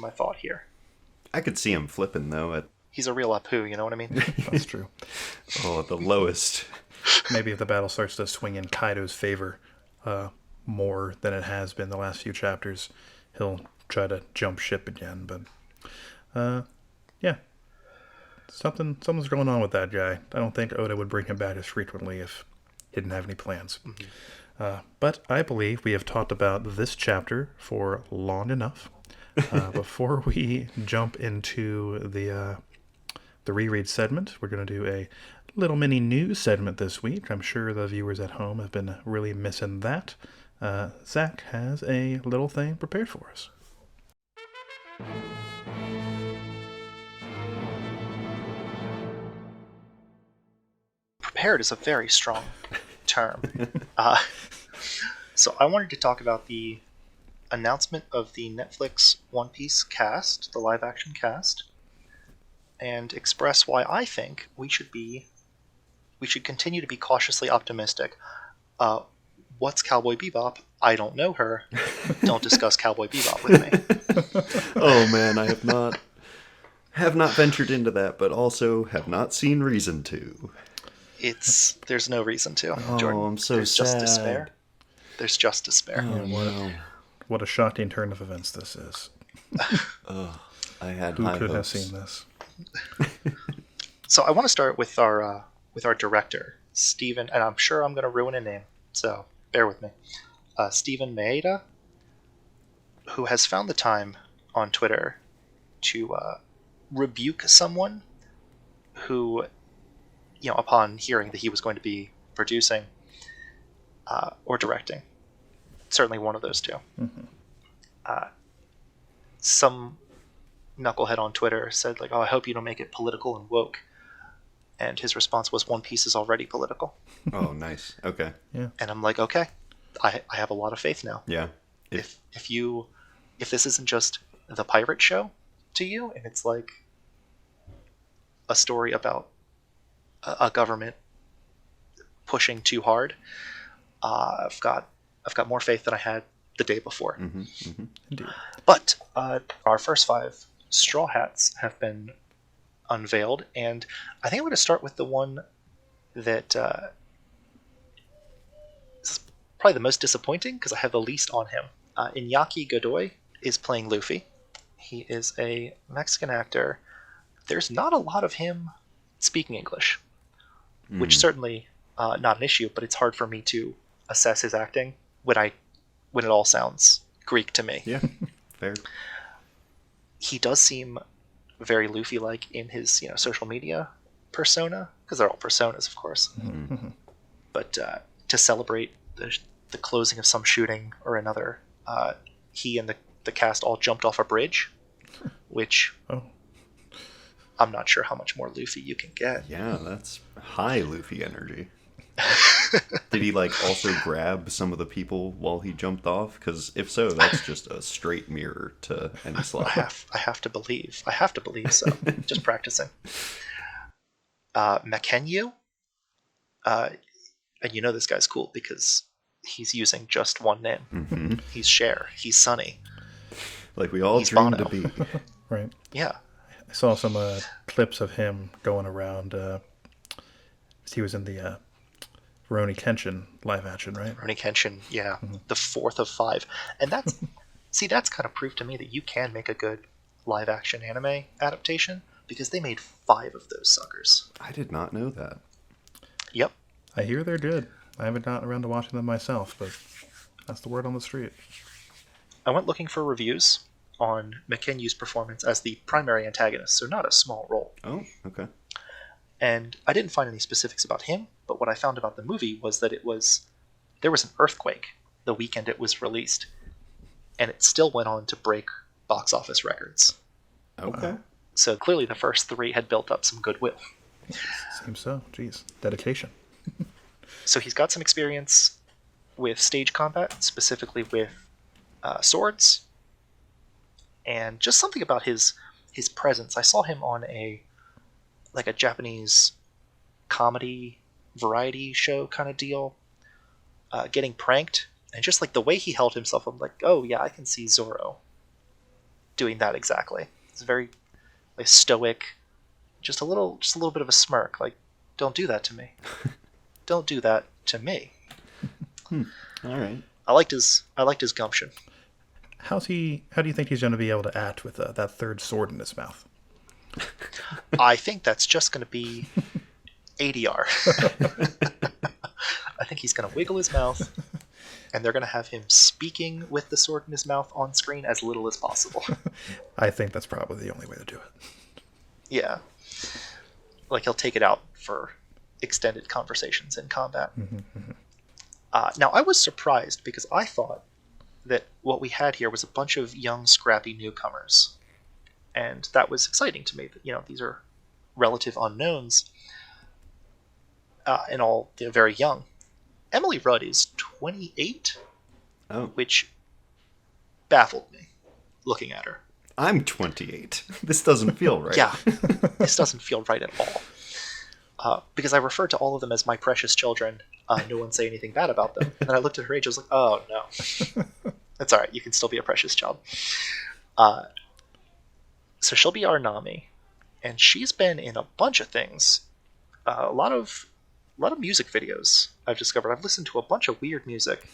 thought here. I could see him flipping, though. He's a real Apu, you know what I mean? That's true. At the lowest. Maybe if the battle starts to swing in Kaido's favor more than it has been the last few chapters, he'll try to jump ship again. But, yeah. Something's going on with that guy. I don't think Oda would bring him back as frequently if he didn't have any plans. But I believe we have talked about this chapter for long enough. Before we jump into the reread segment, we're going to do a little mini news segment this week. I'm sure the viewers at home have been really missing that. Zach has a little thing prepared for us. Prepared is a very strong term. So I wanted to talk about the announcement of the Netflix One Piece cast, the live action cast, and express why I think we should continue to be cautiously optimistic. What's Cowboy Bebop? I don't know her. Don't discuss Cowboy Bebop with me. Oh man, I have not ventured into that, but also have not seen reason to. There's no reason to. Oh, Jordan. I'm so There's sad. just despair. There's just despair. Oh, no. What a shocking turn of events this is. I had Who high could have hopes. seen this? So I want to start with our director, Stephen, and I'm sure I'm going to ruin a name, so bear with me. Stephen Maeda, who has found the time on Twitter to rebuke someone who, upon hearing that he was going to be producing or directing, certainly one of those two. Some knucklehead on Twitter said, like, "Oh, I hope you don't make it political and woke." And his response was, "One Piece is already political." Oh, nice. Okay. Yeah. And I'm like, okay, I have a lot of faith now. Yeah. If this isn't just the pirate show to you, and it's like a story about a government pushing too hard, I've got more faith than I had the day before. Indeed. But our first 5 Straw Hats have been unveiled, and I think I'm going to start with the one that is probably the most disappointing because I have the least on him. Iñaki Godoy is playing Luffy. He is a Mexican actor. There's not a lot of him speaking English, which certainly not an issue, but it's hard for me to assess his acting when it all sounds Greek to me. Yeah. Fair. He does seem very Luffy-like in his social media persona, because they're all personas, of course. But to celebrate the closing of some shooting or another, he and the cast all jumped off a bridge, which I'm not sure how much more Luffy you can get. Yeah, that's high Luffy energy. Did he also grab some of the people while he jumped off? Because if so, that's just a straight mirror to any slot. I have to believe so. Just practicing. Makenyu, and this guy's cool because he's using just one name. He's Cher. He's Sunny. Like we all He's dreamed Bono. to be. Right. Yeah. I saw some clips of him going around. He was in the Rurouni Kenshin live action, right? Rurouni Kenshin, yeah. The 4th of 5. And that's kind of proof to me that you can make a good live action anime adaptation, because they made 5 of those suckers. I did not know that. Yep. I hear they're good. I haven't gotten around to watching them myself, but that's the word on the street. I went looking for reviews on McKenyu's performance as the primary antagonist, so not a small role. Oh, okay. And I didn't find any specifics about him, but what I found about the movie was that there was an earthquake the weekend it was released, and it still went on to break box office records. Okay. So clearly the first 3 had built up some goodwill. Seems so. Jeez. Dedication. So he's got some experience with stage combat, specifically with swords, and just something about his presence. I saw him on a Japanese comedy variety show kind of deal, getting pranked, and just the way he held himself, I'm like, oh yeah, I can see Zoro doing that exactly. It's very stoic, just a little bit of a smirk, don't do that to me. Don't do that to me. All right. I liked his gumption. How do you think he's going to be able to act with that 3rd sword in his mouth? I think that's just going to be ADR. I think he's going to wiggle his mouth, and they're going to have him speaking with the sword in his mouth on screen as little as possible. I think that's probably the only way to do it. Yeah. He'll take it out for extended conversations in combat. Now, I was surprised because I thought that what we had here was a bunch of young, scrappy newcomers. And that was exciting to me, that, these are relative unknowns, and all very young. Emily Rudd is 28, which baffled me looking at her. I'm 28. This doesn't feel right. Yeah, this doesn't feel right at all. Because I referred to all of them as my precious children. No one say anything bad about them. And then I looked at her age, I was like, oh no. That's alright, you can still be a precious child. So she'll be our Nami, and she's been in a bunch of things. A lot of lot of music videos I've discovered. I've listened to a bunch of weird music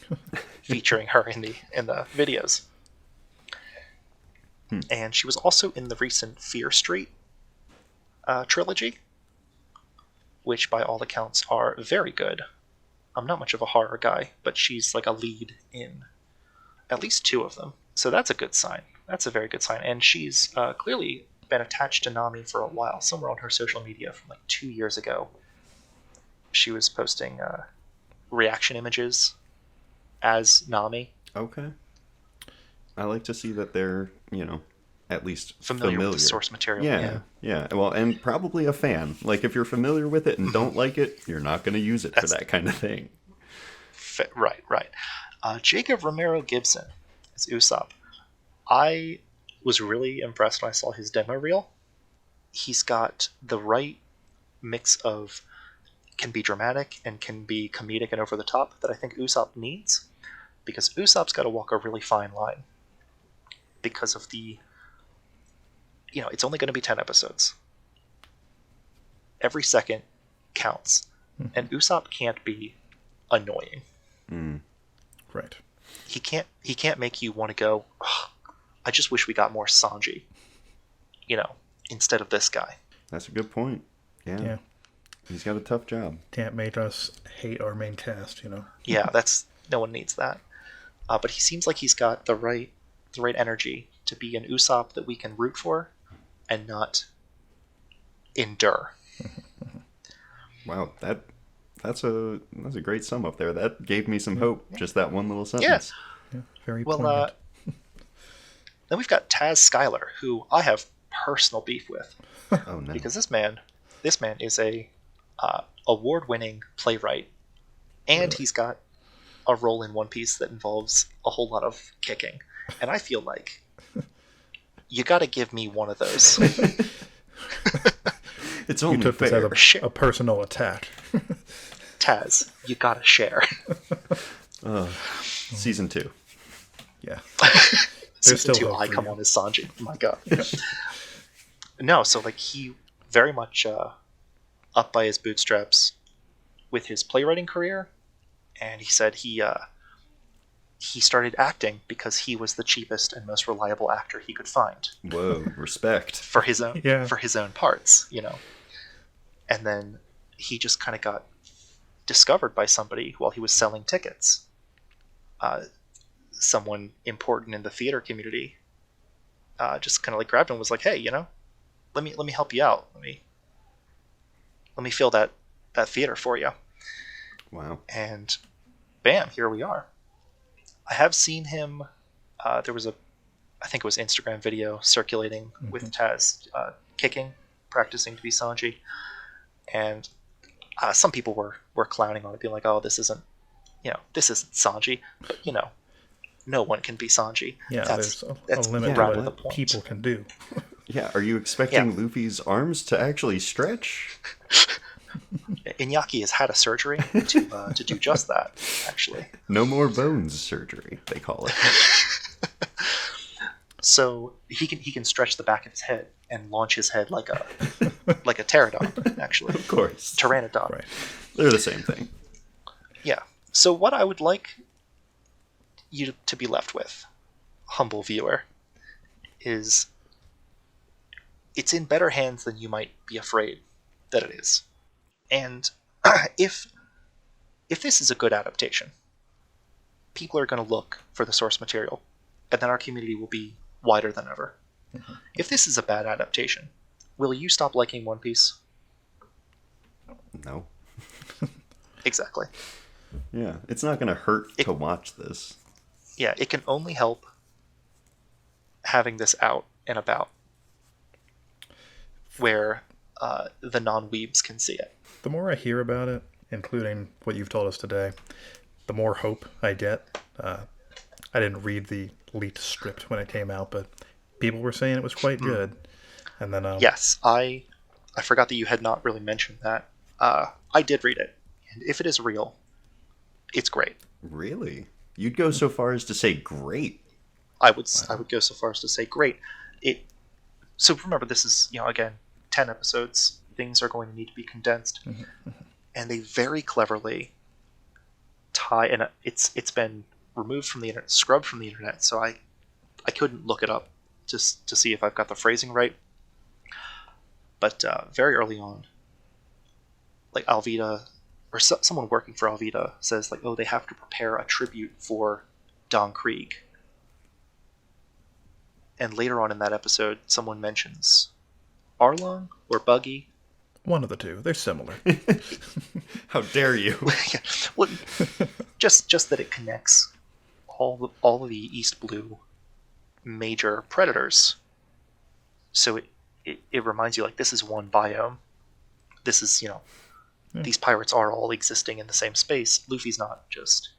featuring her in the videos. And she was also in the recent Fear Street trilogy, which by all accounts are very good. I'm not much of a horror guy, but she's like a lead in at least 2 of them. So that's a good sign. That's a very good sign. And she's clearly been attached to Nami for a while. Somewhere on her social media from like 2 years ago, she was posting reaction images as Nami. Okay. I like to see that they're, at least familiar with the source material. Yeah. Well, and probably a fan. Like, if you're familiar with it and don't like it, you're not going to use it for that kind of thing. Right. Jacob Romero Gibson is Usopp. I was really impressed when I saw his demo reel. He's got the right mix of can be dramatic and can be comedic and over the top that I think Usopp needs, because Usopp's got to walk a really fine line because of the, it's only going to be 10 episodes. Every second counts, and Usopp can't be annoying. Right. He can't make you want to go, oh, I just wish we got more Sanji, instead of this guy. That's a good point. Yeah. He's got a tough job. Can't make us hate our main cast, Yeah, no one needs that. But he seems like he's got the right energy to be an Usopp that we can root for and not endure. Wow, that's a great sum up there. That gave me some hope. Just that one little sentence. Yeah, very poignant. Then we've got Taz Skylar, who I have personal beef with. Oh no! Because this man is a award-winning playwright, and he's got a role in One Piece that involves a whole lot of kicking, and I feel like you got to give me one of those. It's only you took fair. this as a personal attack. Taz, you got to share. Season 2. Yeah. Season 2, I come on as Sanji. Oh my god. No, so like he very much up by his bootstraps with his playwriting career, and he said he started acting because he was the cheapest and most reliable actor he could find. Whoa, respect for his own parts, And then he just kind of got discovered by somebody while he was selling tickets. Someone important in the theater community just kind of like grabbed him and was like, "Hey, let me help you out. Let me fill that theater for you." Wow. And bam, here we are. I have seen him. There was I think it was Instagram video circulating with Taz practicing to be Sanji, and some people were clowning on it, being like, "Oh, this isn't Sanji," but no one can be Sanji. Yeah, there's a limit to what people can do. Yeah, are you expecting Luffy's arms to actually stretch? Iñaki has had a surgery to do just that, actually. No more bones surgery, they call it. So he can stretch the back of his head and launch his head like a pterodon, actually. Of course. Pteranodon. Right. They're the same thing. Yeah. So what I would like you to be left with, humble viewer, is it's in better hands than you might be afraid that it is. And if this is a good adaptation, people are going to look for the source material, and then our community will be wider than ever. Mm-hmm. If this is a bad adaptation, will you stop liking One Piece? No. Exactly. Yeah, it's not going to hurt to watch this. Yeah, it can only help having this out and about, where the non-weebs can see it. The more I hear about it, including what you've told us today, the more hope I get. I didn't read the leaked script when it came out, but people were saying it was quite good. And then yes, I forgot that you had not really mentioned that. I did read it, and if it is real, it's great. Really? You'd go so far as to say great? I would go so far as to say great. So remember, this is again 10 episodes. Things are going to need to be condensed. and they very cleverly tie, and it's been removed from the internet, scrubbed from the internet, so I couldn't look it up just to see if I've got the phrasing right. But very early on, like Alvida, or someone working for Alvida says, like, oh, they have to prepare a tribute for Don Krieg. And later on in that episode, someone mentions Arlong or Buggy. One of the two. They're similar. How dare you? Well, just that it connects all of the East Blue major predators. So it reminds you, like, this is one biome. This is, these pirates are all existing in the same space. Luffy's not just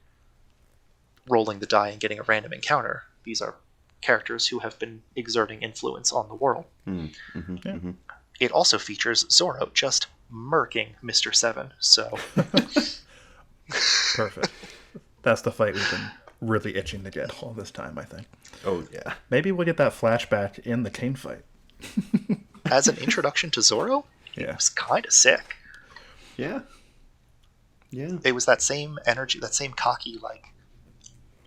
rolling the die and getting a random encounter. These are characters who have been exerting influence on the world. It also features Zoro just murking Mr. Seven, so... Perfect. That's the fight we've been really itching to get all this time, I think. Oh, yeah. Maybe we'll get that flashback in the Kane fight. As an introduction to Zoro, Yeah. it was kind of sick. Yeah. Yeah. It was that same energy, that same cocky, like,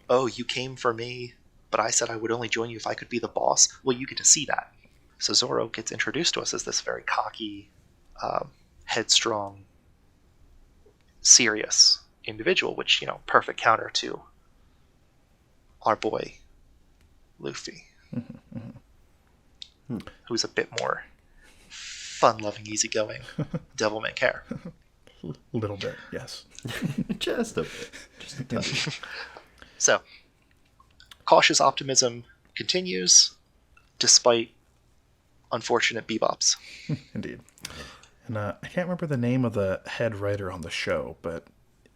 oh, you came for me, but I said I would only join you if I could be the boss. Well, you get to see that. So Zoro gets introduced to us as this very cocky, headstrong, serious individual, which, perfect counter to our boy, Luffy, who's a bit more fun-loving, easygoing, devil-may-care. Little bit, yes. Just a bit. Just a touch. So, cautious optimism continues, despite unfortunate bebops. Indeed. And I can't remember the name of the head writer on the show, but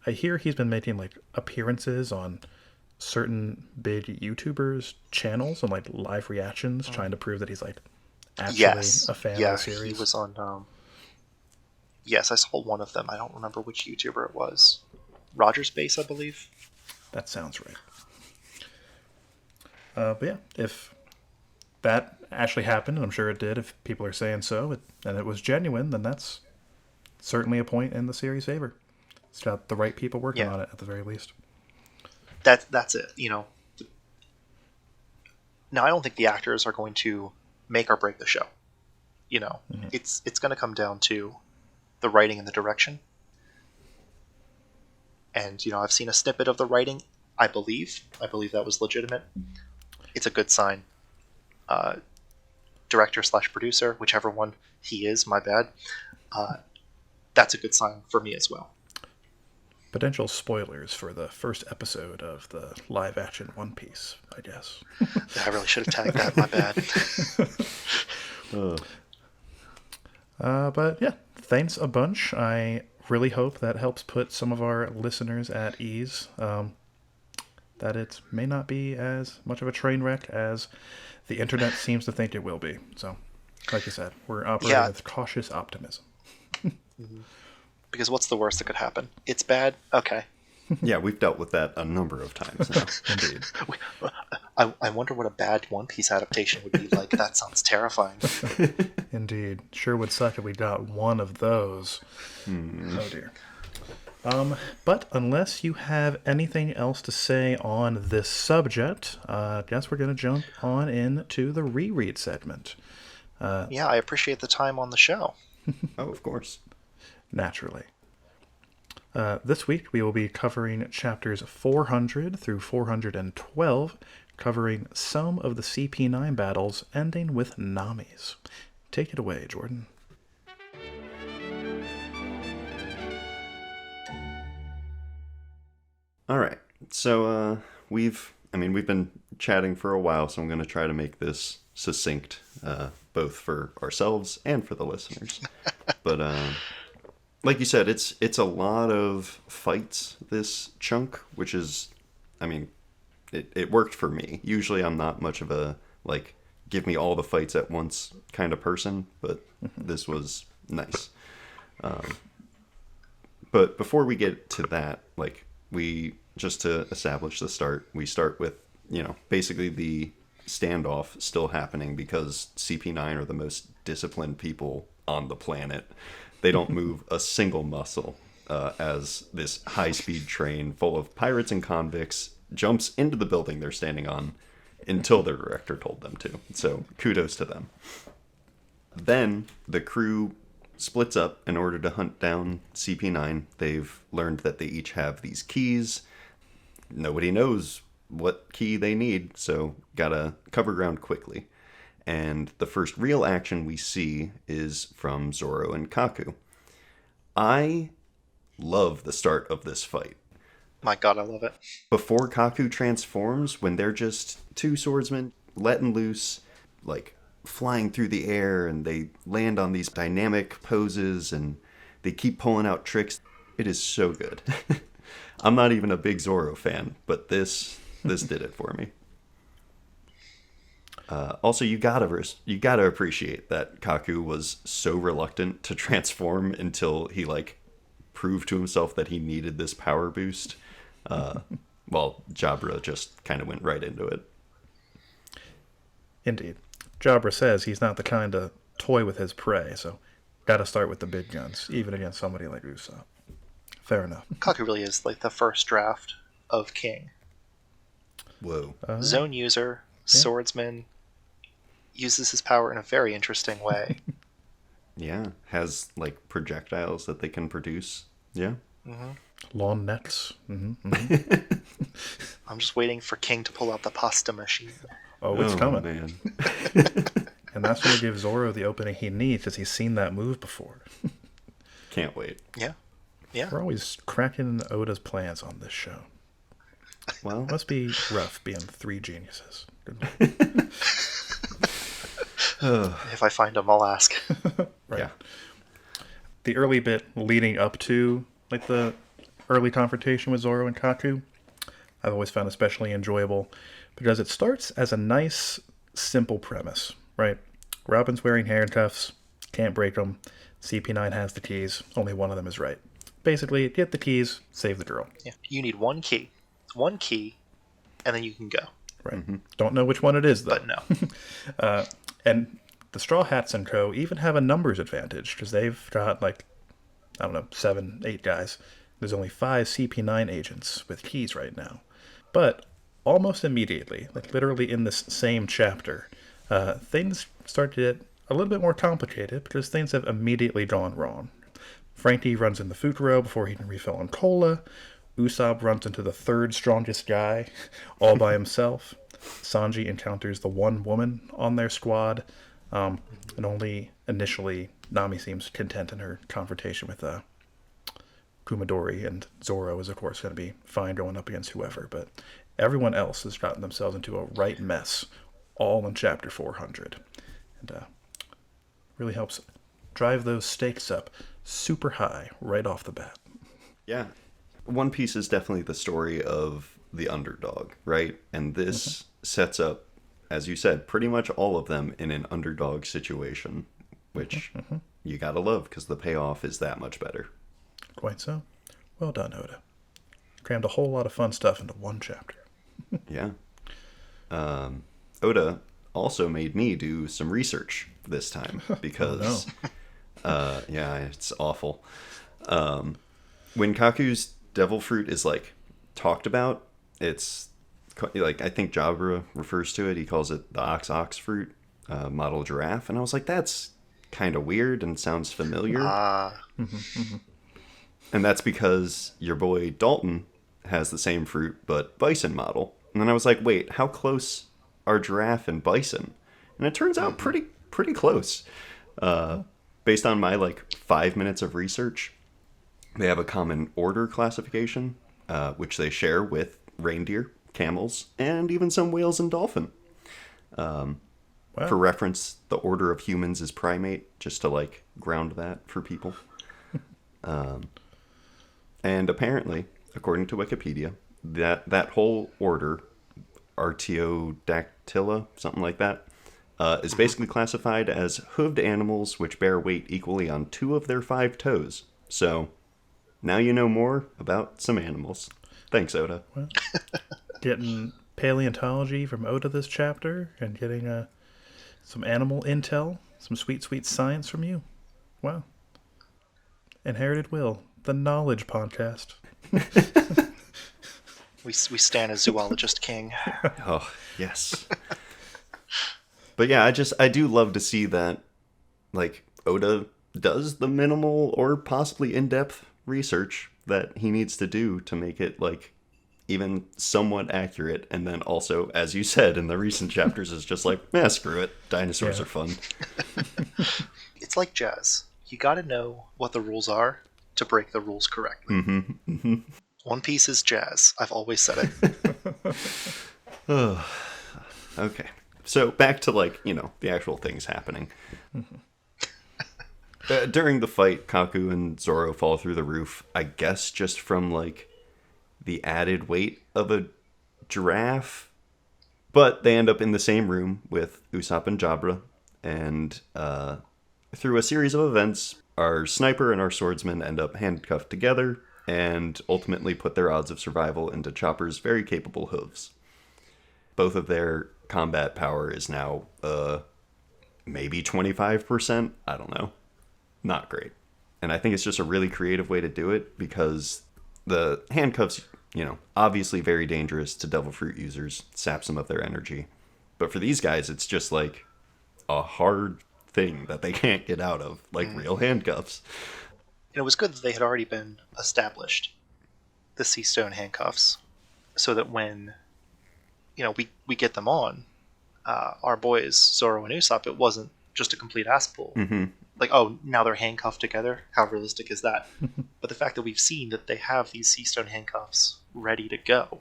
I hear he's been making, like, appearances on certain big YouTubers' channels and, like, live reactions, trying to prove that he's, like, actually a fan of the series. He was on... Yes, I saw one of them. I don't remember which YouTuber it was. Roger's Base, I believe. That sounds right. But yeah, if that actually happened, and I'm sure it did, if people are saying so, and it was genuine, then that's certainly a point in the series' favor. It's got the right people working on it, at the very least. That's it, Now, I don't think the actors are going to make or break the show. It's going to come down to the writing and the direction. And, I've seen a snippet of the writing, I believe that was legitimate. It's a good sign. Director/producer, whichever one he is, my bad. That's a good sign for me as well. Potential spoilers for the first episode of the live-action One Piece, I guess. I really should have tagged that, my bad. But yeah, thanks a bunch. I really hope that helps put some of our listeners at ease. That it may not be as much of a train wreck as the internet seems to think it will be. So, like you said, we're operating with cautious optimism. Because what's the worst that could happen? It's bad? Okay. Yeah, we've dealt with that a number of times now. Indeed. I wonder what a bad One Piece adaptation would be like. That sounds terrifying. Indeed. Sure would suck if we got one of those. Oh dear. But unless you have anything else to say on this subject, I guess we're going to jump on into the reread segment. Yeah, I appreciate the time on the show. Oh, of course. Naturally. This week we will be covering chapters 400 through 412, covering some of the CP9 battles, ending with Nami's. Take it away, Jordan. All right. So we've been chatting for a while, so I'm going to try to make this succinct, both for ourselves and for the listeners. But like you said, it's a lot of fights, this chunk, which is, it worked for me. Usually I'm not much of a, like, give me all the fights at once kind of person, but this was nice. But before we get to that, like, just to establish the start, we start with, basically the standoff still happening because CP9 are the most disciplined people on the planet. They don't move a single muscle. as this high-speed train full of pirates and convicts jumps into the building they're standing on until their director told them to. So kudos to them. Then the crew splits up in order to hunt down CP9. They've learned that they each have these keys. Nobody knows what key they need, so gotta cover ground quickly. And the first real action we see is from Zoro and Kaku. I love the start of this fight. My god, I love it. Before Kaku transforms, when they're just two swordsmen letting loose, like flying through the air, and they land on these dynamic poses and they keep pulling out tricks, it is so good. I'm not even a big Zoro fan, but this did it for me. Also, you gotta appreciate that Kaku was so reluctant to transform until he proved to himself that he needed this power boost. Well, Jabra just kind of went right into it. Indeed. Jabra says he's not the kind to toy with his prey, so gotta start with the big guns, even against somebody like Usopp. Fair enough. Kaku really is the first draft of King. Whoa. Zone user, swordsman, uses his power in a very interesting way. Yeah, has projectiles that they can produce. Yeah. Mm-hmm. Lawn nets. I'm just waiting for King to pull out the pasta machine. Oh, it's coming. Man. And that's going to give Zoro the opening he needs, because he's seen that move before. Can't wait. Yeah. Yeah. We're always cracking Oda's plans on this show. Well, Must be rough being three geniuses. If I find him, I'll ask. Right. Yeah. The early bit leading up to the early confrontation with Zoro and Kaku, I've always found especially enjoyable because it starts as a nice, simple premise, right? Robin's wearing handcuffs, can't break them. CP9 has the keys, only one of them is right. Basically, get the keys, save the girl. Yeah. You need one key, and then you can go. Right. Mm-hmm. Don't know which one it is, though. But no. And the Straw Hats and Co. even have a numbers advantage, because they've got, 7, 8 guys. There's only 5 CP9 agents with keys right now. But almost immediately, literally in this same chapter, things start to get a little bit more complicated, because things have immediately gone wrong. Frankie runs into Fukuro before he can refill on cola. Usopp runs into the third strongest guy, all by himself. Sanji encounters the one woman on their squad, and only initially Nami seems content in her confrontation with Kumadori, and Zoro is, of course, going to be fine going up against whoever, but everyone else has gotten themselves into a right mess, all in Chapter 400. And really helps drive those stakes up super high right off the bat. Yeah. One Piece is definitely the story of the underdog, right? And this sets up, as you said, pretty much all of them in an underdog situation, which you gotta love, because the payoff is that much better. Quite so. Well done, Oda. Crammed a whole lot of fun stuff into one chapter. Yeah. Oda also made me do some research this time, because yeah, it's awful. When Kaku's devil fruit is talked about, it's I think Jabra refers to it, he calls it the ox fruit, model giraffe, and I was like, that's kind of weird and sounds familiar. And that's because your boy Dalton has the same fruit but bison model. And then I was like, wait, how close are giraffe and bison? And it turns out pretty close. Based on my 5 minutes of research, they have a common order classification, which they share with reindeer, camels, and even some whales and dolphin. Wow. For reference, the order of humans is primate, just to ground that for people. And apparently, according to Wikipedia, that whole order, Artiodactyla, something like that, is basically classified as hooved animals which bear weight equally on 2 of their 5 toes. So, now you know more about some animals. Thanks, Oda. Well, getting paleontology from Oda this chapter, and getting some animal intel, some sweet, sweet science from you. Wow. Inherited Will the Knowledge Podcast. We stand a zoologist king. Oh, yes. But yeah, I do love to see that, like, Oda does the minimal or possibly in-depth research that he needs to do to make it, like, even somewhat accurate. And then also, as you said in the recent chapters, is just like, screw it. Dinosaurs are fun. It's like jazz. You gotta know what the rules are to break the rules correctly. One Piece is jazz. I've always said it. Okay. So back to, like, the actual things happening. During the fight, Kaku and Zoro fall through the roof, I guess just from, like, the added weight of a giraffe. But they end up in the same room with Usopp and Jabra. And through a series of events, our sniper and our swordsman end up handcuffed together and ultimately put their odds of survival into Chopper's very capable hooves. Both of their combat power is now maybe 25%. I don't know. Not great. And I think it's just a really creative way to do it because the handcuffs, obviously very dangerous to Devil Fruit users, sap some of their energy. But for these guys, it's just like a hard thing that they can't get out of, like real handcuffs. And it was good that they had already been established, the Sea Stone handcuffs, so that when, we get them on, our boys, Zoro and Usopp, it wasn't just a complete ass pull. Like, oh, now they're handcuffed together? How realistic is that? But the fact that we've seen that they have these Sea Stone handcuffs ready to go,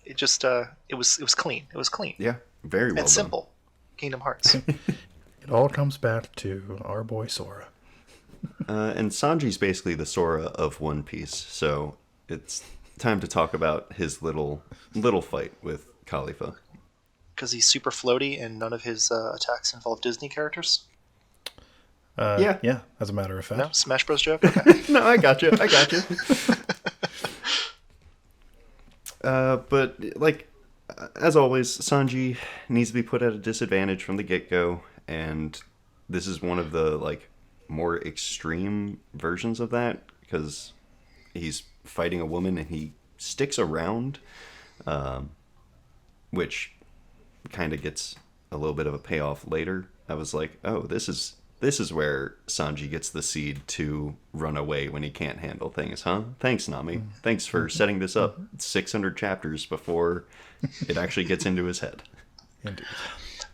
it just, it was clean. It was clean. Yeah, very well and done. simple. Kingdom Hearts. It all comes back to our boy Sora. And Sanji's basically the Sora of One Piece, so it's time to talk about his little fight with Khalifa. Because he's super floaty and none of his attacks involve Disney characters? Yeah, as a matter of fact. No? Smash Bros. Joke? Okay. No, I got you. But, like, as always, Sanji needs to be put at a disadvantage from the get-go, and this is one of the, like, more extreme versions of that, because he's fighting a woman and he sticks around, which kind of gets a little bit of a payoff later. I was like, oh, this is where Sanji gets the seed to run away when he can't handle things, huh? Thanks, Nami. Thanks for setting this up 600 chapters before it actually gets into his head. Indeed.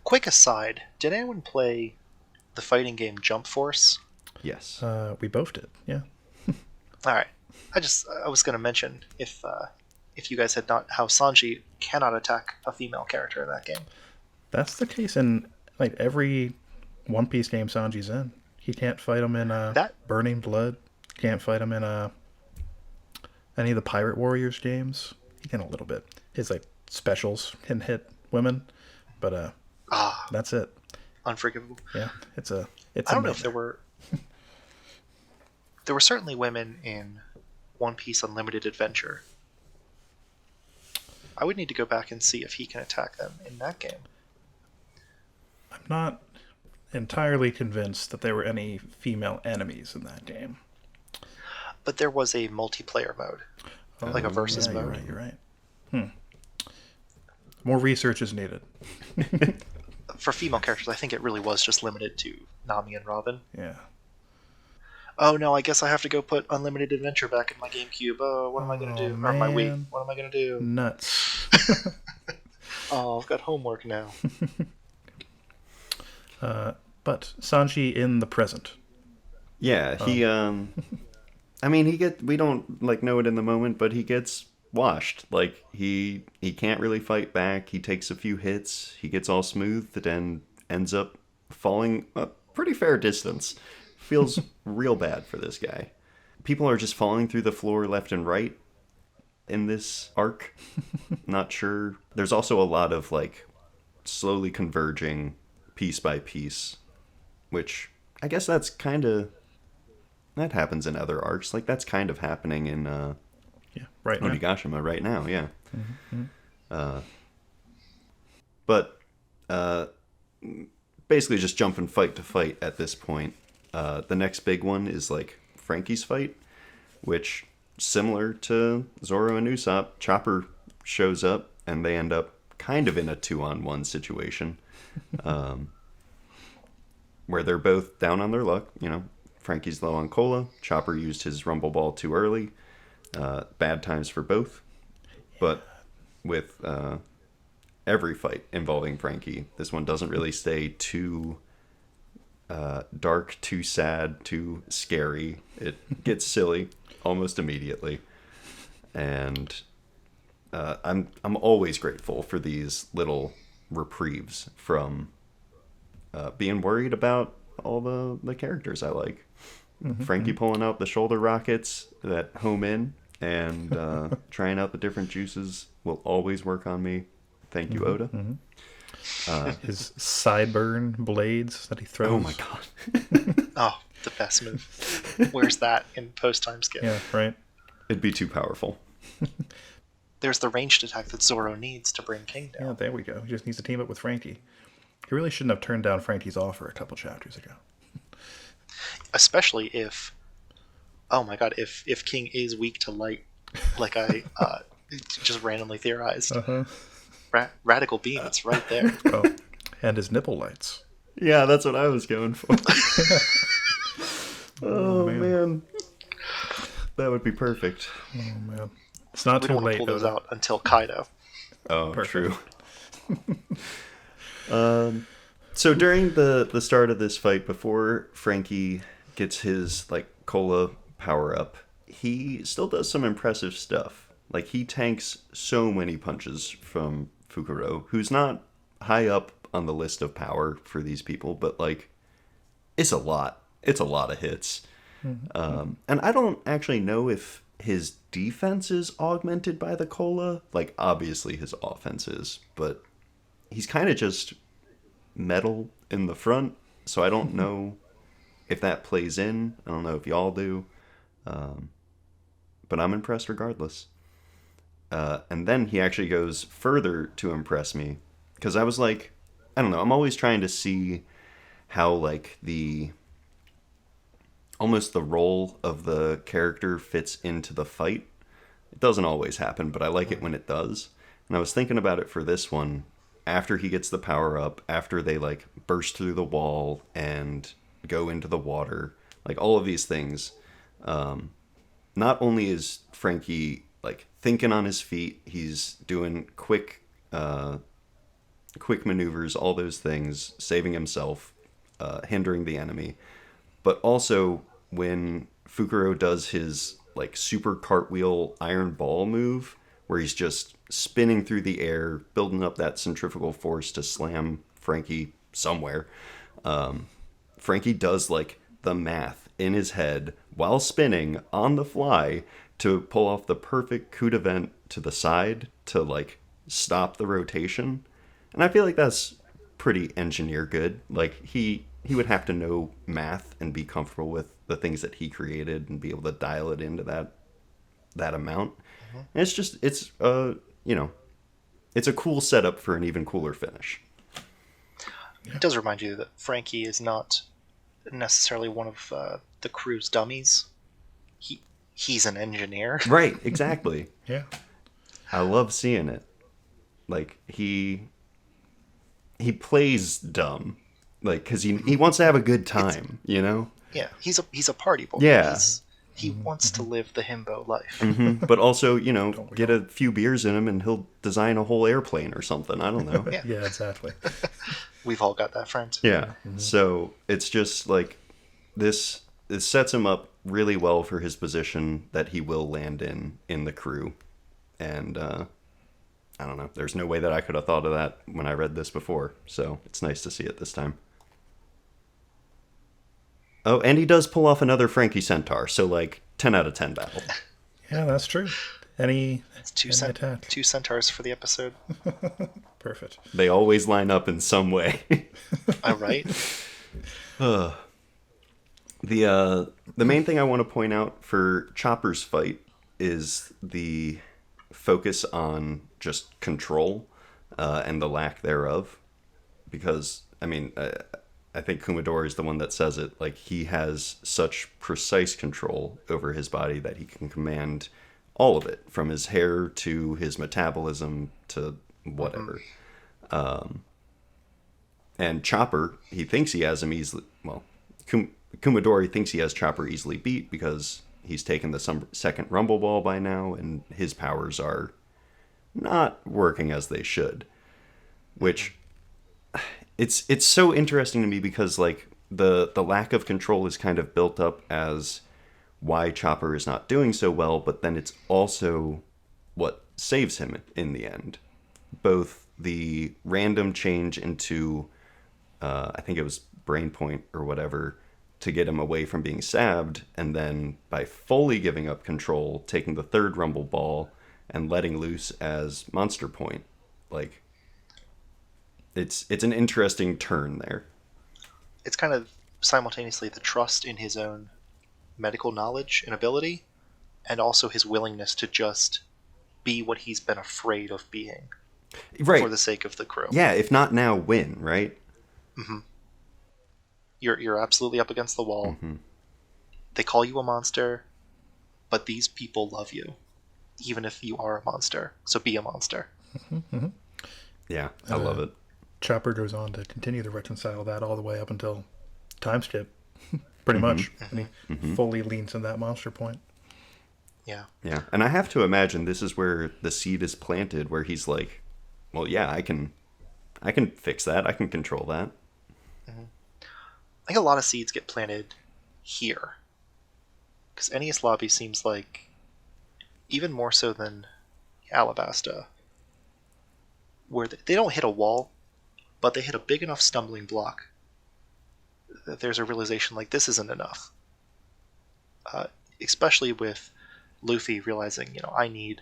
Quick aside, did anyone play the fighting game Jump Force? Yes. We both did, yeah. Alright. I was going to mention if you guys had not, how Sanji cannot attack a female character in that game. That's the case in, like, every One Piece game Sanji's in. He can't fight him in Burning Blood. Can't fight him in any of the Pirate Warriors games. He can a little bit. His, like, specials can hit women, but that's it. Unforgivable. Yeah, it's I don't know if there were certainly women in One Piece Unlimited Adventure. I would need to go back and see if he can attack them in that game. I'm not entirely convinced that there were any female enemies in that game. But there was a multiplayer mode, like a versus mode. You're right. More research is needed. For female characters, I think it really was just limited to Nami and Robin. Yeah. Oh no, I guess I have to go put Unlimited Adventure back in my GameCube. Oh, what am I going to do? Or my Wii. What am I going to do? Nuts. Oh, I've got homework now. But Sanji in the present. Yeah, he, I mean, we don't, like, know it in the moment, but he gets washed. Like, he can't really fight back. He takes a few hits. He gets all smoothed and ends up falling a pretty fair distance. Feels real bad for this guy. People are just falling through the floor left and right in this arc. Not sure. There's also a lot of, like, slowly converging piece by piece, which I guess that happens in other arcs. Like, that's kind of happening in right now. Onigashima right now, yeah. Mm-hmm. But basically just jumping fight to fight at this point. The next big one is like Frankie's fight, which, similar to Zoro and Usopp, Chopper shows up and they end up kind of in a 2-on-1 situation, where they're both down on their luck. You know, Frankie's low on cola. Chopper used his Rumble Ball too early. Bad times for both. But with every fight involving Frankie, this one doesn't really stay too dark, too sad, too scary. It gets silly almost immediately. And I'm always grateful for these little reprieves from being worried about all the characters I like. Frankie pulling out the shoulder rockets that home in and trying out the different juices will always work on me. Thank you, Oda. His sideburn blades that he throws. Oh my god. Oh, the best move. Where's that in post-time skip? Yeah, right. It'd be too powerful. There's the ranged attack that Zoro needs to bring King down. Yeah, there we go. He just needs to team up with Frankie. He really shouldn't have turned down Frankie's offer a couple chapters ago. Especially if, oh my god, if King is weak to light, like I just randomly theorized. Radical beam, it's right there. Oh, and his nipple lights. Yeah, that's what I was going for. Oh, man. That would be perfect. Oh, man. It's not We too don't want late, to pull those though. out until Kaido. Oh, Perfect. true. So during the start of this fight, before Frankie gets his like cola power up, he still does some impressive stuff. Like he tanks so many punches from Fukuro, who's not high up on the list of power for these people, but like it's a lot. It's a lot of hits. And I don't actually know if his defense is augmented by the cola. Like obviously his offense is, but he's kind of just metal in the front, so I don't know if that plays in. I don't know if y'all do, but I'm impressed regardless. And then he actually goes further to impress me, because I was like, I don't know, I'm always trying to see how like almost the role of the character fits into the fight. It doesn't always happen, but I like it when it does. And I was thinking about it for this one. After he gets the power up, after they like burst through the wall and go into the water, like all of these things, not only is Frankie like thinking on his feet, he's doing quick maneuvers, all those things, saving himself, hindering the enemy, but also when Fukuro does his like super cartwheel iron ball move, where he's just spinning through the air, building up that centrifugal force to slam Frankie somewhere. Frankie does like the math in his head while spinning on the fly to pull off the perfect coup de vent to the side to like stop the rotation. And I feel like that's pretty engineer good. Like he would have to know math and be comfortable with the things that he created and be able to dial it into that amount. And it's just, it's it's a cool setup for an even cooler finish. It does remind you that Frankie is not necessarily one of the crew's dummies. He's an engineer. Right, exactly. Yeah. I love seeing it. Like he plays dumb, like because he wants to have a good time, you know. Yeah, he's a party boy. Yeah. He wants to live the himbo life. But also, you know, get a few beers in him and he'll design a whole airplane or something. I don't know. Yeah. Yeah, exactly. We've all got that friend. Yeah. So it's just like this sets him up really well for his position that he will land in the crew. And I don't know. There's no way that I could have thought of that when I read this before. So it's nice to see it this time. Oh, and he does pull off another Frankie Centaur. So like 10 out of 10 battle. Yeah, that's true. Any It's two attack. centaurs for the episode. Perfect. They always line up in some way. All right. The main thing I want to point out for Chopper's fight is the focus on just control and the lack thereof. Because, I mean, I think Kumadori is the one that says it, like he has such precise control over his body that he can command all of it, from his hair to his metabolism to whatever. And Chopper, he thinks he has him easily. Well, Kumadori thinks he has Chopper easily beat because he's taken the second Rumble Ball by now, and his powers are not working as they should. Which it's so interesting to me because like the lack of control is kind of built up as why Chopper is not doing so well, but then it's also what saves him in the end. Both the random change into I think it was Brain Point or whatever to get him away from being stabbed, and then by fully giving up control, taking the third Rumble Ball and letting loose as Monster Point. Like, it's an interesting turn there. It's kind of simultaneously the trust in his own medical knowledge and ability, and also his willingness to just be what he's been afraid of being, right, for the sake of the crew. Yeah, if not now, when, right? Mm-hmm. You're absolutely up against the wall. Mm-hmm. They call you a monster, but these people love you, even if you are a monster. So be a monster. Mm-hmm. Yeah, I love it. Chopper goes on to continue to reconcile that all the way up until time skip, pretty much. And he fully leans in that Monster Point. Yeah. Yeah, and I have to imagine this is where the seed is planted, where he's like, well, yeah, I can fix that. I can control that. Mm-hmm. I think a lot of seeds get planted here. Because Enies Lobby seems like, even more so than Alabasta, where they don't hit a wall, but they hit a big enough stumbling block that there's a realization like this isn't enough. Especially with Luffy realizing, I need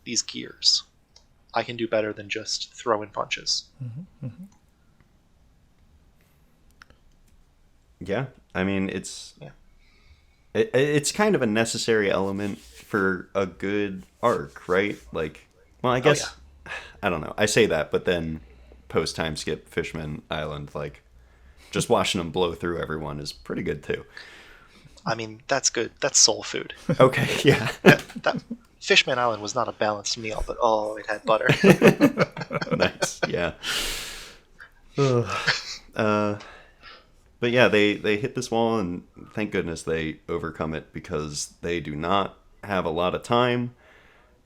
these gears. I can do better than just throw in punches. Mm-hmm. Mm-hmm. Yeah, I mean, it's kind of a necessary element for a good arc, right? Like, well, I guess, I don't know. I say that, but then post-time skip Fishman Island, like, just watching them blow through everyone is pretty good, too. I mean, that's good. That's soul food. Okay, yeah. that Fishman Island was not a balanced meal, but it had butter. Nice, yeah. But yeah, they hit this wall, and thank goodness they overcome it because they do not have a lot of time,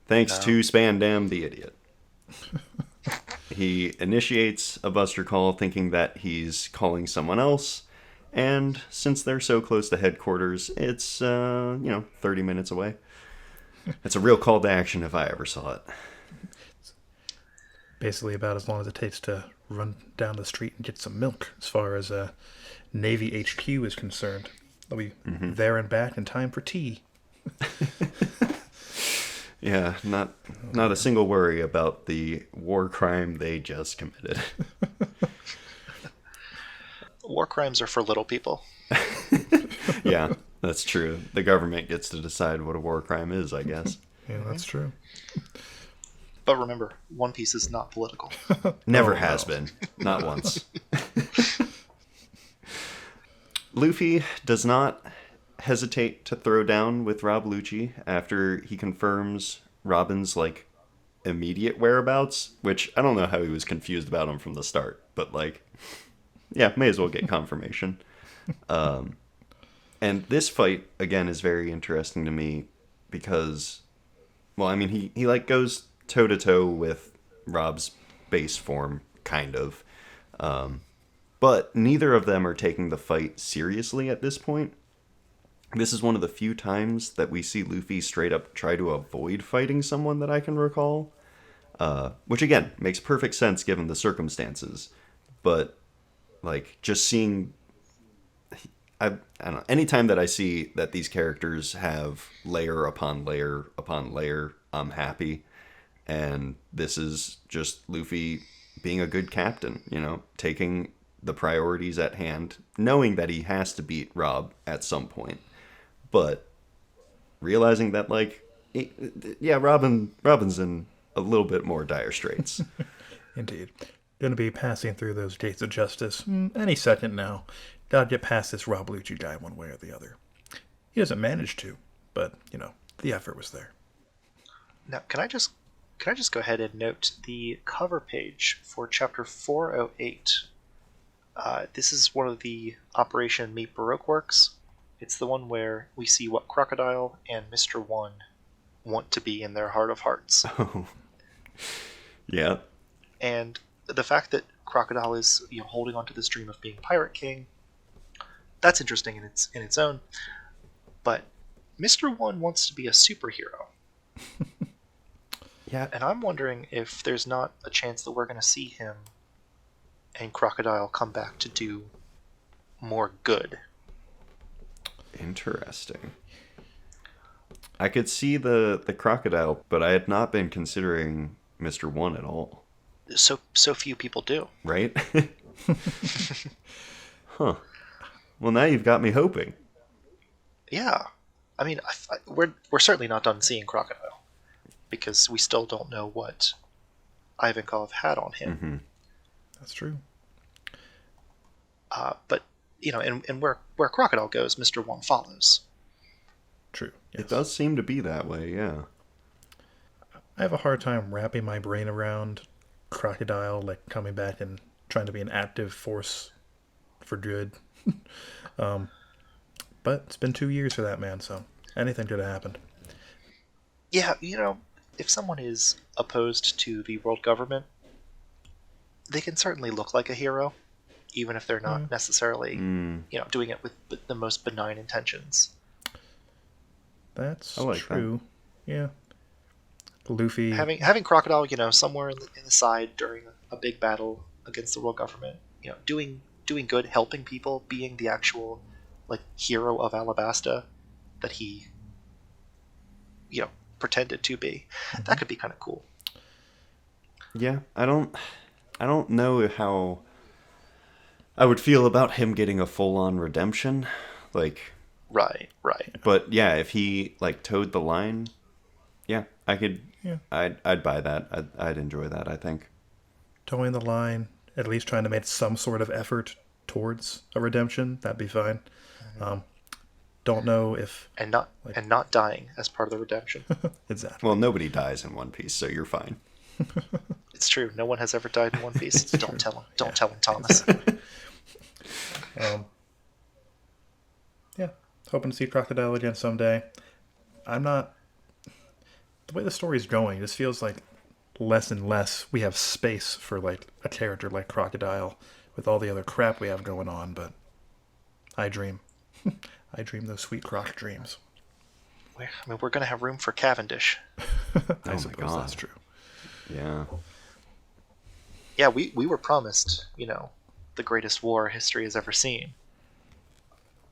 thanks to Spandam the idiot. He initiates a Buster Call thinking that he's calling someone else, and since they're so close to headquarters, it's, 30 minutes away. It's a real call to action if I ever saw it. Basically about as long as it takes to run down the street and get some milk, as far as Navy HQ is concerned. They'll be there and back in time for tea. Yeah, not a single worry about the war crime they just committed. War crimes are for little people. Yeah, that's true. The government gets to decide what a war crime is, I guess. Yeah, that's true. But remember, One Piece is not political. Never has been. Not once. Luffy does not hesitate to throw down with Rob Lucci after he confirms Robin's, immediate whereabouts, which I don't know how he was confused about him from the start, but, yeah, may as well get confirmation. And this fight, again, is very interesting to me because, well, I mean, he goes toe-to-toe with Rob's base form, kind of. But neither of them are taking the fight seriously at this point. This is one of the few times that we see Luffy straight up try to avoid fighting someone that I can recall. Which, again, makes perfect sense given the circumstances. But, just seeing... I don't know. Anytime that I see that these characters have layer upon layer upon layer, I'm happy. And this is just Luffy being a good captain, taking the priorities at hand, knowing that he has to beat Rob at some point. But realizing that, Robin's in a little bit more dire straits. Indeed. Gonna be passing through those gates of justice any second now. Gotta get past this Rob Lucci guy one way or the other. He doesn't manage to, but, the effort was there. Now, can I just go ahead and note the cover page for chapter 408? This is one of the Operation Meet Baroque works. It's the one where we see what Crocodile and Mr. One want to be in their heart of hearts. Oh. Yeah. And the fact that Crocodile is holding on to this dream of being Pirate King, that's interesting in its own. But Mr. One wants to be a superhero. Yeah. And I'm wondering if there's not a chance that we're going to see him and Crocodile come back to do more good. Interesting. I could see the Crocodile, but I had not been considering Mr. One at all. So few people do. Right? Huh. Well, now you've got me hoping. Yeah. I mean, we're certainly not done seeing Crocodile, because we still don't know what Ivankov had on him. Mm-hmm. That's true. But, and where Crocodile goes, Mr. One follows. True. Yes. It does seem to be that way, yeah. I have a hard time wrapping my brain around Crocodile, coming back and trying to be an active force for good. But it's been 2 years for that man, so anything could have happened. Yeah, if someone is opposed to the world government, they can certainly look like a hero, even if they're not necessarily, doing it with the most benign intentions. That's like true. Yeah. Luffy. Having Crocodile, somewhere in the side during a big battle against the world government, doing good, helping people, being the actual hero of Alabasta that he pretended to be. Mm-hmm. That could be kind of cool. Yeah, I don't know how I would feel about him getting a full-on redemption, Right. But yeah, if he towed the line, yeah, I could. Yeah. I'd buy that. I'd enjoy that, I think. Towing the line, at least trying to make some sort of effort towards a redemption, that'd be fine. Don't know if and not dying as part of the redemption. Exactly. Well, nobody dies in One Piece, so you're fine. It's true. No one has ever died in One Piece. Don't tell him. Don't tell him, Thomas. Yeah, hoping to see Crocodile again someday. The way the story's going, this feels like less and less we have space for a character like Crocodile with all the other crap we have going on, but I dream. I dream those sweet croc dreams. We're going to have room for Cavendish. I suppose that's true. Yeah. Yeah, we were promised, the greatest war history has ever seen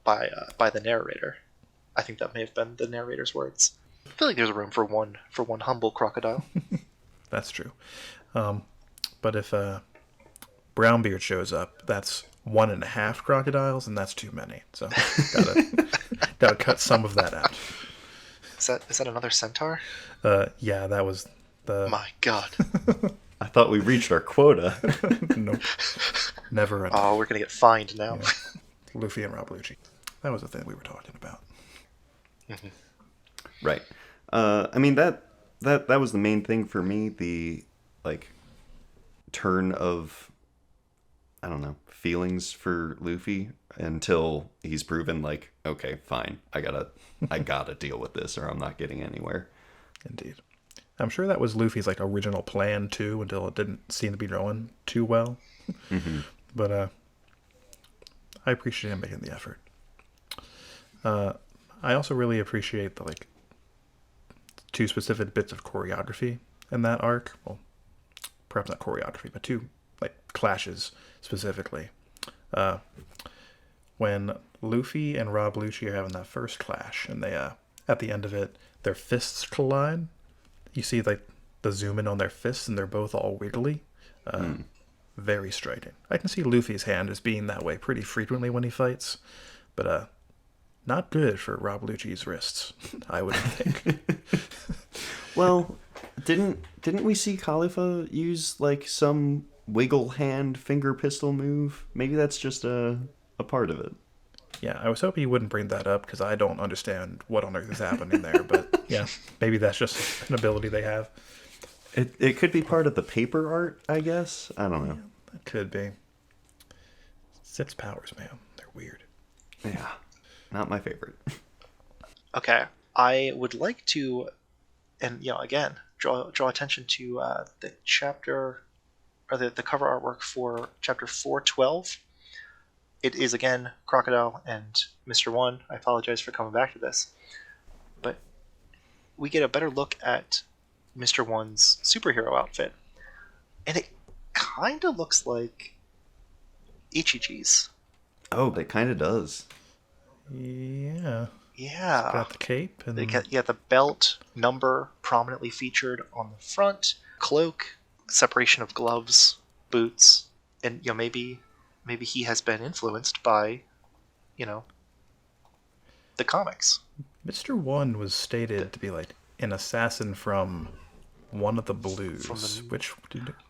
by the narrator. I think that may have been the narrator's words. I feel like there's room for one humble Crocodile. That's true. But if Brownbeard shows up, that's 1.5 crocodiles, and that's too many. So gotta cut some of that out. Is that another centaur? Yeah, that was the. My God. I thought we reached our quota. Nope. Never enough. Oh, we're gonna get fined now. Yeah. Luffy and Rob Lucci. That was the thing we were talking about. Mm-hmm. Right. I mean that was the main thing for me. The turn of, I don't know, feelings for Luffy until he's proven okay, fine, I gotta deal with this or I'm not getting anywhere. Indeed. I'm sure that was Luffy's original plan too, until it didn't seem to be going too well. Mm-hmm. But I appreciate him making the effort. I also really appreciate the 2 specific bits of choreography in that arc. Well, perhaps not choreography, but 2 clashes specifically. When Luffy and Rob Lucci are having that first clash, and they at the end of it, their fists collide. You see the zoom in on their fists, and they're both all wiggly. Very striking. I can see Luffy's hand as being that way pretty frequently when he fights, but not good for Rob Lucci's wrists, I would think. Well, didn't we see Khalifa use some wiggle hand finger pistol move. Maybe that's just a part of it. Yeah, I was hoping you wouldn't bring that up because I don't understand what on earth is happening there. But yeah, maybe that's just an ability they have. It could be part of the paper art, I guess. I don't know. Yeah, that could be. Six powers, man. They're weird. Yeah, not my favorite. Okay, I would like to, and again, draw attention to the chapter, or the cover artwork for chapter 412. It is again Crocodile and Mr. One. I apologize for coming back to this, but we get a better look at Mr. One's superhero outfit, and it kind of looks like Ichiji's. Oh, it kind of does. Yeah. Yeah. It's got the cape and The belt number prominently featured on the front, cloak, separation of gloves, boots, and maybe he has been influenced by the comics. Mr. One was stated to be like an assassin from one of the blues, which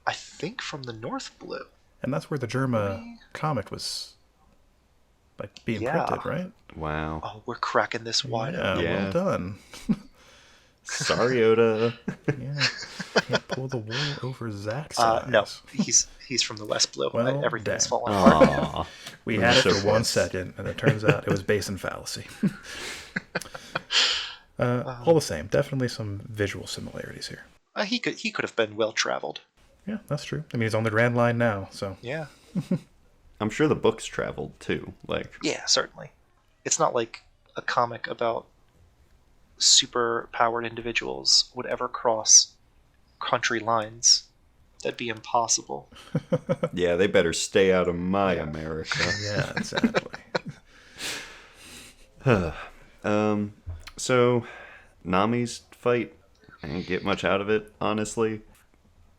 I think from the North Blue. And that's where the Germa comic was like being printed, right? Wow. Oh, we're cracking this wide open. Yeah. Well done. Sorry, Oda. Yeah. Can't pull the wool over Zach's eyes. No, he's from the West Blue. Well, Everything's dang. falling apart. Aww. We had it for 1 second, and it turns out it was base and fallacy. All the same, definitely some visual similarities here. He could have been well traveled. Yeah, that's true. I mean, he's on the Grand Line now, so. Yeah. I'm sure the books traveled too. Yeah, certainly. It's not like a comic about super powered individuals would ever cross country lines. That'd be impossible. Yeah, they better stay out of my America. Yeah, exactly. So, Nami's fight, I didn't get much out of it, honestly.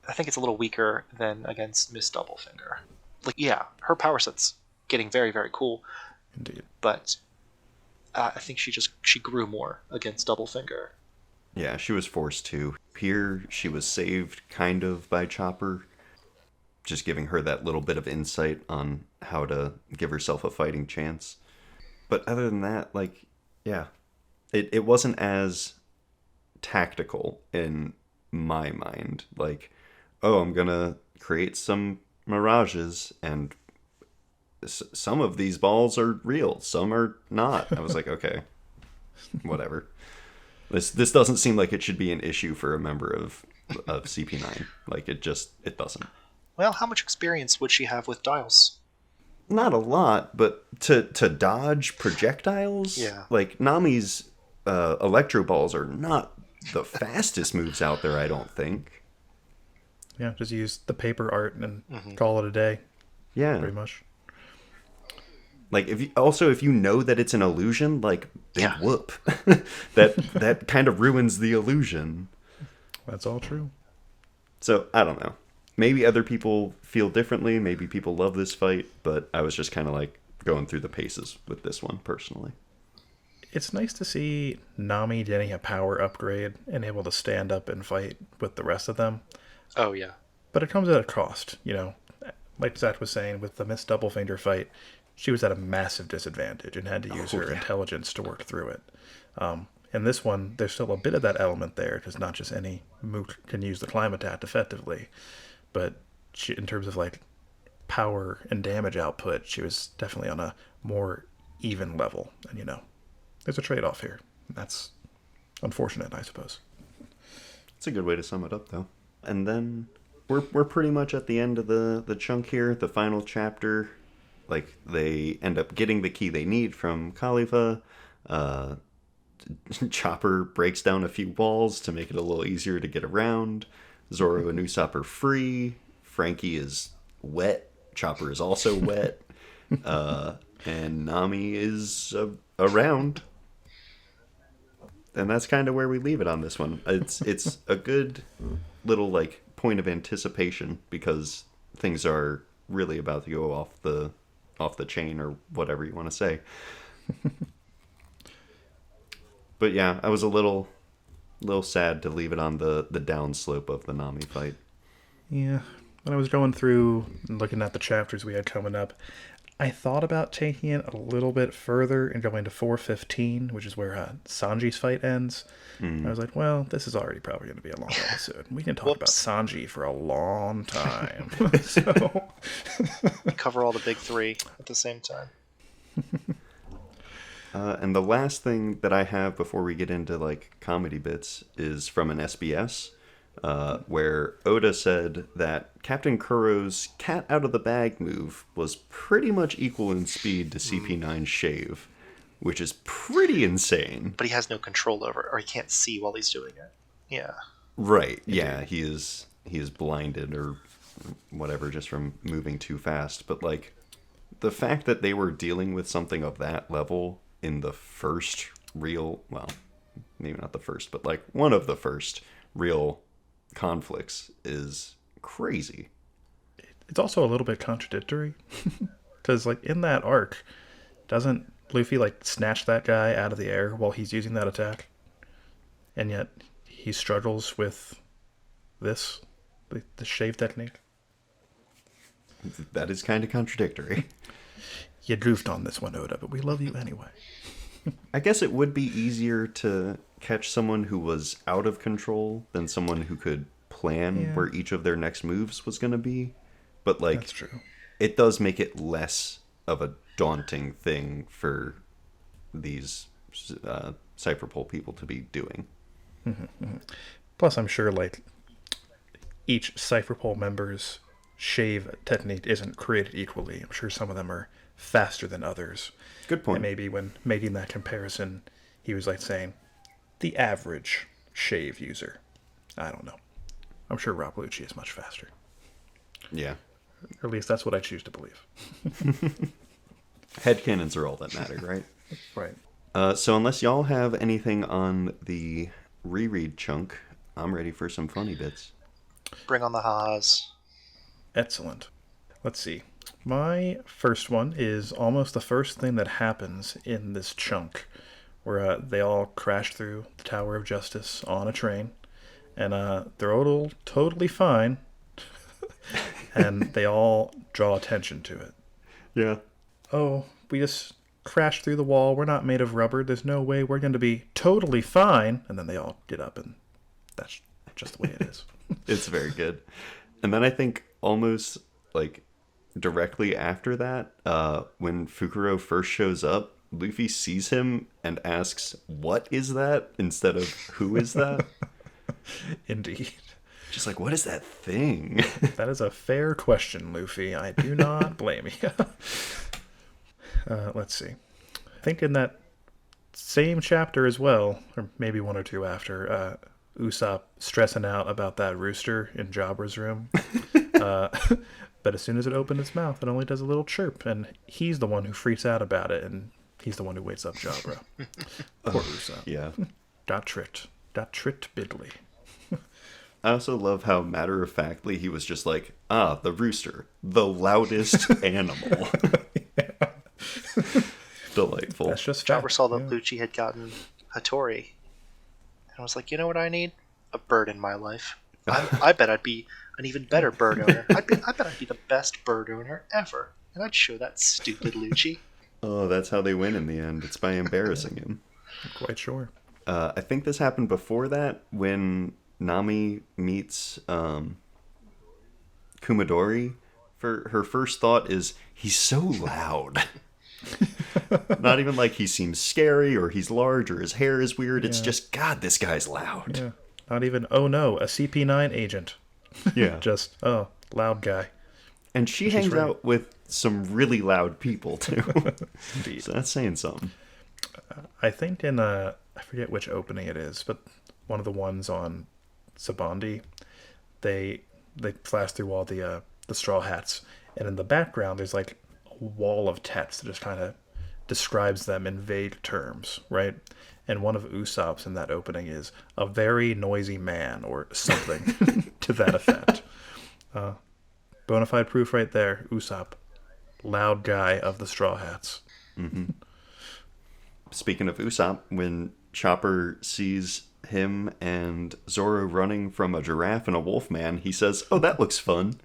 I think it's a little weaker than against Miss Doublefinger. Her power set's getting very, very cool. Indeed. But I think she grew more against Doublefinger. Yeah, she was forced to. Here, she was saved, kind of, by Chopper. Just giving her that little bit of insight on how to give herself a fighting chance. But other than that, it wasn't as tactical in my mind. I'm gonna create some mirages, and some of these balls are real, some are not. I was like, okay, whatever. This doesn't seem like it should be an issue for a member of CP9. It doesn't. Well, how much experience would she have with dials? Not a lot, but to dodge projectiles, Nami's electro balls are not the fastest moves out there, I don't think. Yeah, just use the paper art and call it a day. Yeah. Pretty much. If you know that it's an illusion, big whoop. that kind of ruins the illusion. That's all true. So, I don't know. Maybe other people feel differently. Maybe people love this fight, but I was just kind of going through the paces with this one personally. It's nice to see Nami getting a power upgrade and able to stand up and fight with the rest of them. Oh, yeah. But it comes at a cost, Like Zach was saying, with the Miss Doublefinger fight, she was at a massive disadvantage and had to use her intelligence to work through it. In this one, there's still a bit of that element there, because not just any mook can use the Climatat effectively, but she, in terms of power and damage output, she was definitely on a more even level. And there's a trade-off here. That's unfortunate, I suppose. It's a good way to sum it up, though. And then we're pretty much at the end of the chunk here, the final chapter. They end up getting the key they need from Khalifa. Chopper breaks down a few walls to make it a little easier to get around. Zoro and Usopp are free. Frankie is wet. Chopper is also wet. And Nami is around. And that's kind of where we leave it on this one. It's a good little point of anticipation, because things are really about to go off the chain, or whatever you want to say. But yeah, I was a little sad to leave it on the downslope of the Nami fight. Yeah, when I was going through and looking at the chapters we had coming up, I thought about taking it a little bit further and going to 415, which is where Sanji's fight ends. I was like, well, this is already probably going to be a long episode. We can talk about Whoops. Sanji for a long time. So, Cover all the big three at the same time. And the last thing that I have before we get into like comedy bits is from an SBS, where Oda said that Captain Kuro's cat out of the bag move was pretty much equal in speed to CP9's shave, which is pretty insane. But he has no control over it, or he can't see while he's doing it. Yeah. Right? Yeah, he is blinded or whatever just from moving too fast. But like the fact that they were dealing with something of that level in the first real, well, maybe not the first, but like one of the first real conflicts is crazy. it's also a little bit contradictory. Because, like, in that arc, doesn't Luffy, like, snatch that guy out of the air while he's using that attack? And yet, he struggles with this, the shave technique. That is kind of contradictory. You goofed on this one, Oda, but we love you anyway. I guess it would be easier to catch someone who was out of control than someone who could plan where each of their next moves was going to be. But, like, That's true. It does make it less of a daunting thing for these Cypher Pole people to be doing. Plus, I'm sure, like, each Cypher Pole member's shave technique isn't created equally. I'm sure some of them are faster than others. Good point. And maybe when making that comparison, he was like saying, the average shave user. I don't know. I'm sure Rob Lucci is much faster. Yeah. Or at least that's what I choose to believe. Headcanons are all that matter, right? Right. So unless y'all have anything on the reread chunk, I'm ready for some funny bits. Bring on the ha's. Excellent. Let's see. My first one is almost the first thing that happens in this chunk, where they all crash through the Tower of Justice on a train, and they're all totally fine, and they all draw attention to it. Yeah. Oh, we just crashed through the wall. We're not made of rubber. There's no way we're going to be totally fine. And then they all get up, and that's just the way it is. It's very good. And then I think almost like directly after that, when Fukuro first shows up, Luffy sees him and asks, "What is that?" instead of "Who is that?" Indeed. Just like, what is that thing? That is a fair question, Luffy. I do not blame you. Let's see. I think in that same chapter as well, or maybe one or two after, Usopp stressing out about that rooster in Jobra's room. But as soon as it opened its mouth, it only does a little chirp, and he's the one who freaks out about it, and he's the one who wakes up Jabra. Poor Usopp. Yeah. Got tricked. Got tricked bidly. I also love how matter-of-factly he was just like, the rooster, the loudest animal. Delightful. That's just Jabra fact. saw that Yeah. Lucci had gotten Hattori, and I was like, you know what I need? A bird in my life. I bet I'd be an even better bird owner. I bet I'd be the best bird owner ever, and I'd show that stupid Lucci. Oh, that's how they win in the end. It's by embarrassing him. I'm quite sure. I think this happened before that when Nami meets Kumadori. For her first thought is, he's so loud. Not even like he seems scary or he's large or his hair is weird. It's just, God, this guy's loud. Yeah. Not even, oh no, a CP9 agent. Yeah. Just, oh, loud guy. And she hangs right. out with some really loud people, too. Indeed. So that's saying something. I think in, I forget which opening it is, but one of the ones on Sabaody, they flash through all the Straw Hats, and in the background there's like a wall of text that just kind of describes them in vague terms, right? And one of Usopp's in that opening is a very noisy man or something to that effect. Bonafide proof right there. Usopp, loud guy of the Straw Hats. Mm-hmm. Speaking of Usopp, when Chopper sees him and Zoro running from a giraffe and a wolf man, he says, "Oh, that looks fun."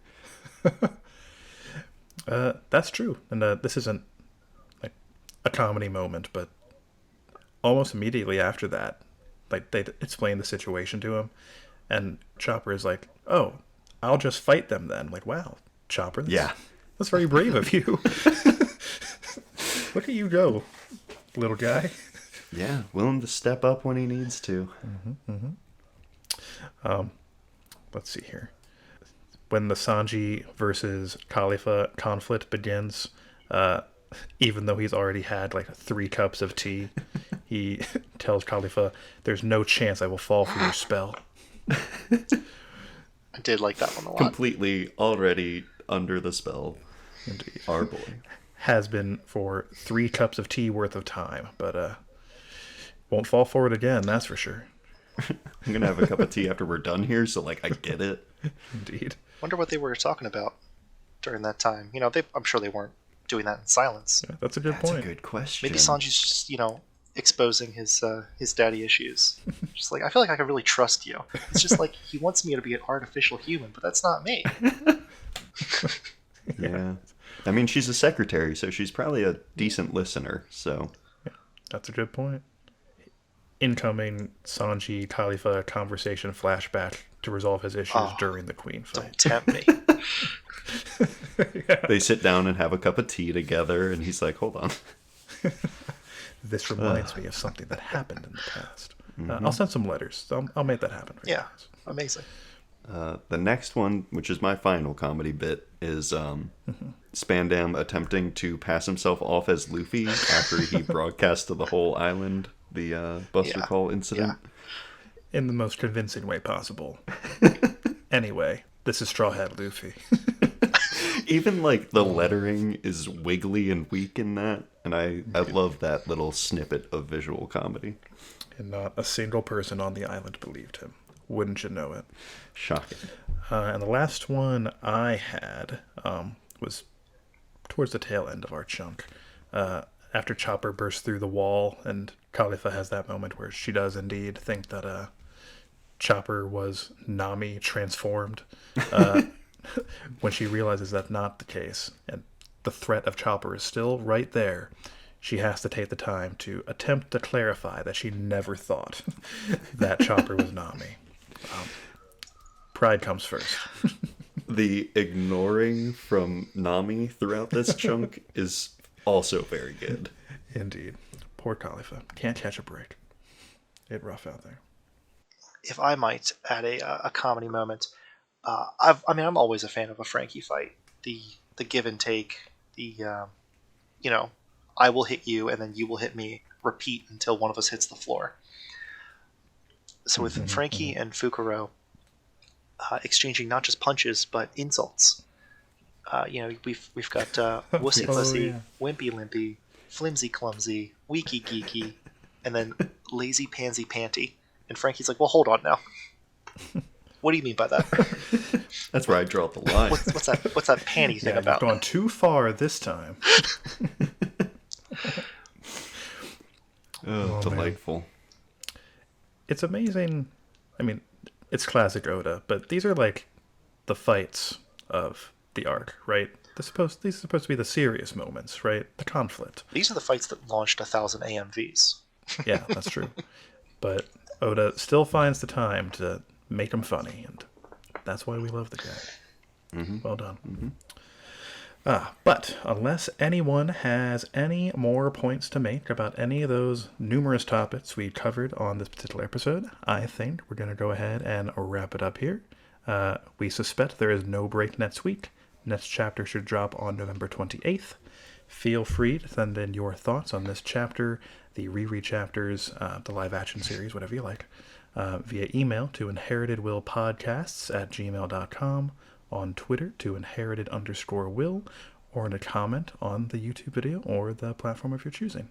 That's true. And this isn't like a comedy moment, but almost immediately after that, like they explain the situation to him, and Chopper is like, "Oh, I'll just fight them then." Like, wow, Chopper, that's very brave of you. Look at you go, little guy. Yeah, willing to step up when he needs to. Let's see here. When the Sanji versus Khalifa conflict begins, even though he's already had like 3 cups of tea, he tells Khalifa, "There's no chance I will fall for your spell." I did like that one a lot. Completely already under the spell. Indeed. Our boy. Has been for 3 cups of tea worth of time, but won't fall for it again, that's for sure. I'm going to have a cup of tea after we're done here, so like I get it. Indeed. Wonder what they were talking about during that time. I'm sure they weren't doing that in silence. Yeah, that's a good That's point. a good question. Maybe Sanji's just, exposing his daddy issues. Just like, I feel like I can really trust you. It's just like he wants me to be an artificial human, but that's not me. Yeah. I mean, she's a secretary, so she's probably a decent listener, so. Yeah, that's a good point. Incoming Sanji Khalifa conversation flashback to resolve his issues during the Queen fight. Don't tempt me. Yeah. They sit down and have a cup of tea together, and he's like, hold on. This reminds me of something that happened in the past. I'll send some letters. I'll make that happen. Yeah, amazing. The next one, which is my final comedy bit, is Spandam attempting to pass himself off as Luffy after he broadcast to the whole island the Buster Call incident. In the most convincing way possible. Anyway, this is Straw Hat Luffy. Even like the lettering is wiggly and weak in that, and I love that little snippet of visual comedy. And not a single person on the island believed him. Wouldn't you know it? Shocking. And the last one I had was towards the tail end of our chunk. After Chopper bursts through the wall, and Khalifa has that moment where she does indeed think that Chopper was Nami transformed. When she realizes that's not the case, and the threat of Chopper is still right there, she has to take the time to attempt to clarify that she never thought that Chopper was Nami. Pride comes first. The ignoring from Nami throughout this chunk is also very good. Indeed. Poor Khalifa. Can't catch a break. It's rough out there. If I might add a comedy moment, I'm always a fan of a Frankie fight. The give and take, I will hit you and then you will hit me, repeat until one of us hits the floor. So with Frankie and Fukuro exchanging not just punches but insults. We've got wussy pussy, wimpy limpy, flimsy clumsy, weaky geeky, and then lazy pansy panty. And Frankie's like, well, hold on now. What do you mean by that? That's where I draw the line. What's that panty thing about? You've gone too far this time. Delightful. It's amazing. I mean, it's classic Oda, but these are like the fights of the arc, right? These are supposed to be the serious moments, right? The conflict. These are the fights that launched 1,000 AMVs. Yeah, that's true. But Oda still finds the time to make them funny, and that's why we love the guy. Well done. But unless anyone has any more points to make about any of those numerous topics we covered on this particular episode, I think we're going to go ahead and wrap it up here. We suspect there is no break next week. Next chapter should drop on November 28th. Feel free to send in your thoughts on this chapter, the reread chapters, the live action series, whatever you like, via email to inheritedwillpodcasts@gmail.com, on Twitter to inherited_will, or in a comment on the YouTube video or the platform of your choosing.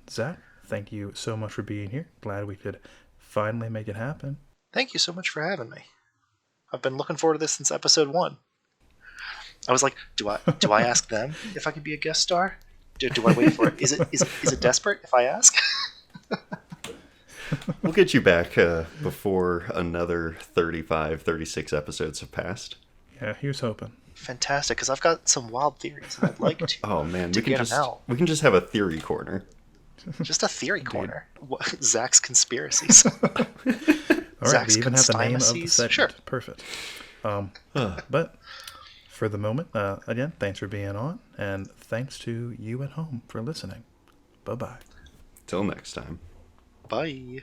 Zach, thank you so much for being here. Glad we could finally make it happen. Thank you so much for having me. I've been looking forward to this since episode 1. I was like, do I ask them if I could be a guest star? Do I wait for it? Is it desperate if I ask? We'll get you back before another 35, 36 episodes have passed. Yeah, here's hoping. Fantastic, because I've got some wild theories and I'd like to, Oh man, to we can get just them out. we can just have a theory corner. Just a theory corner. Zach's conspiracies. All right, Zach's we even have the name of the conspiracies? segment. Sure. Perfect. But for the moment, again, thanks for being on, and thanks to you at home for listening. Bye-bye. Till next time. Bye.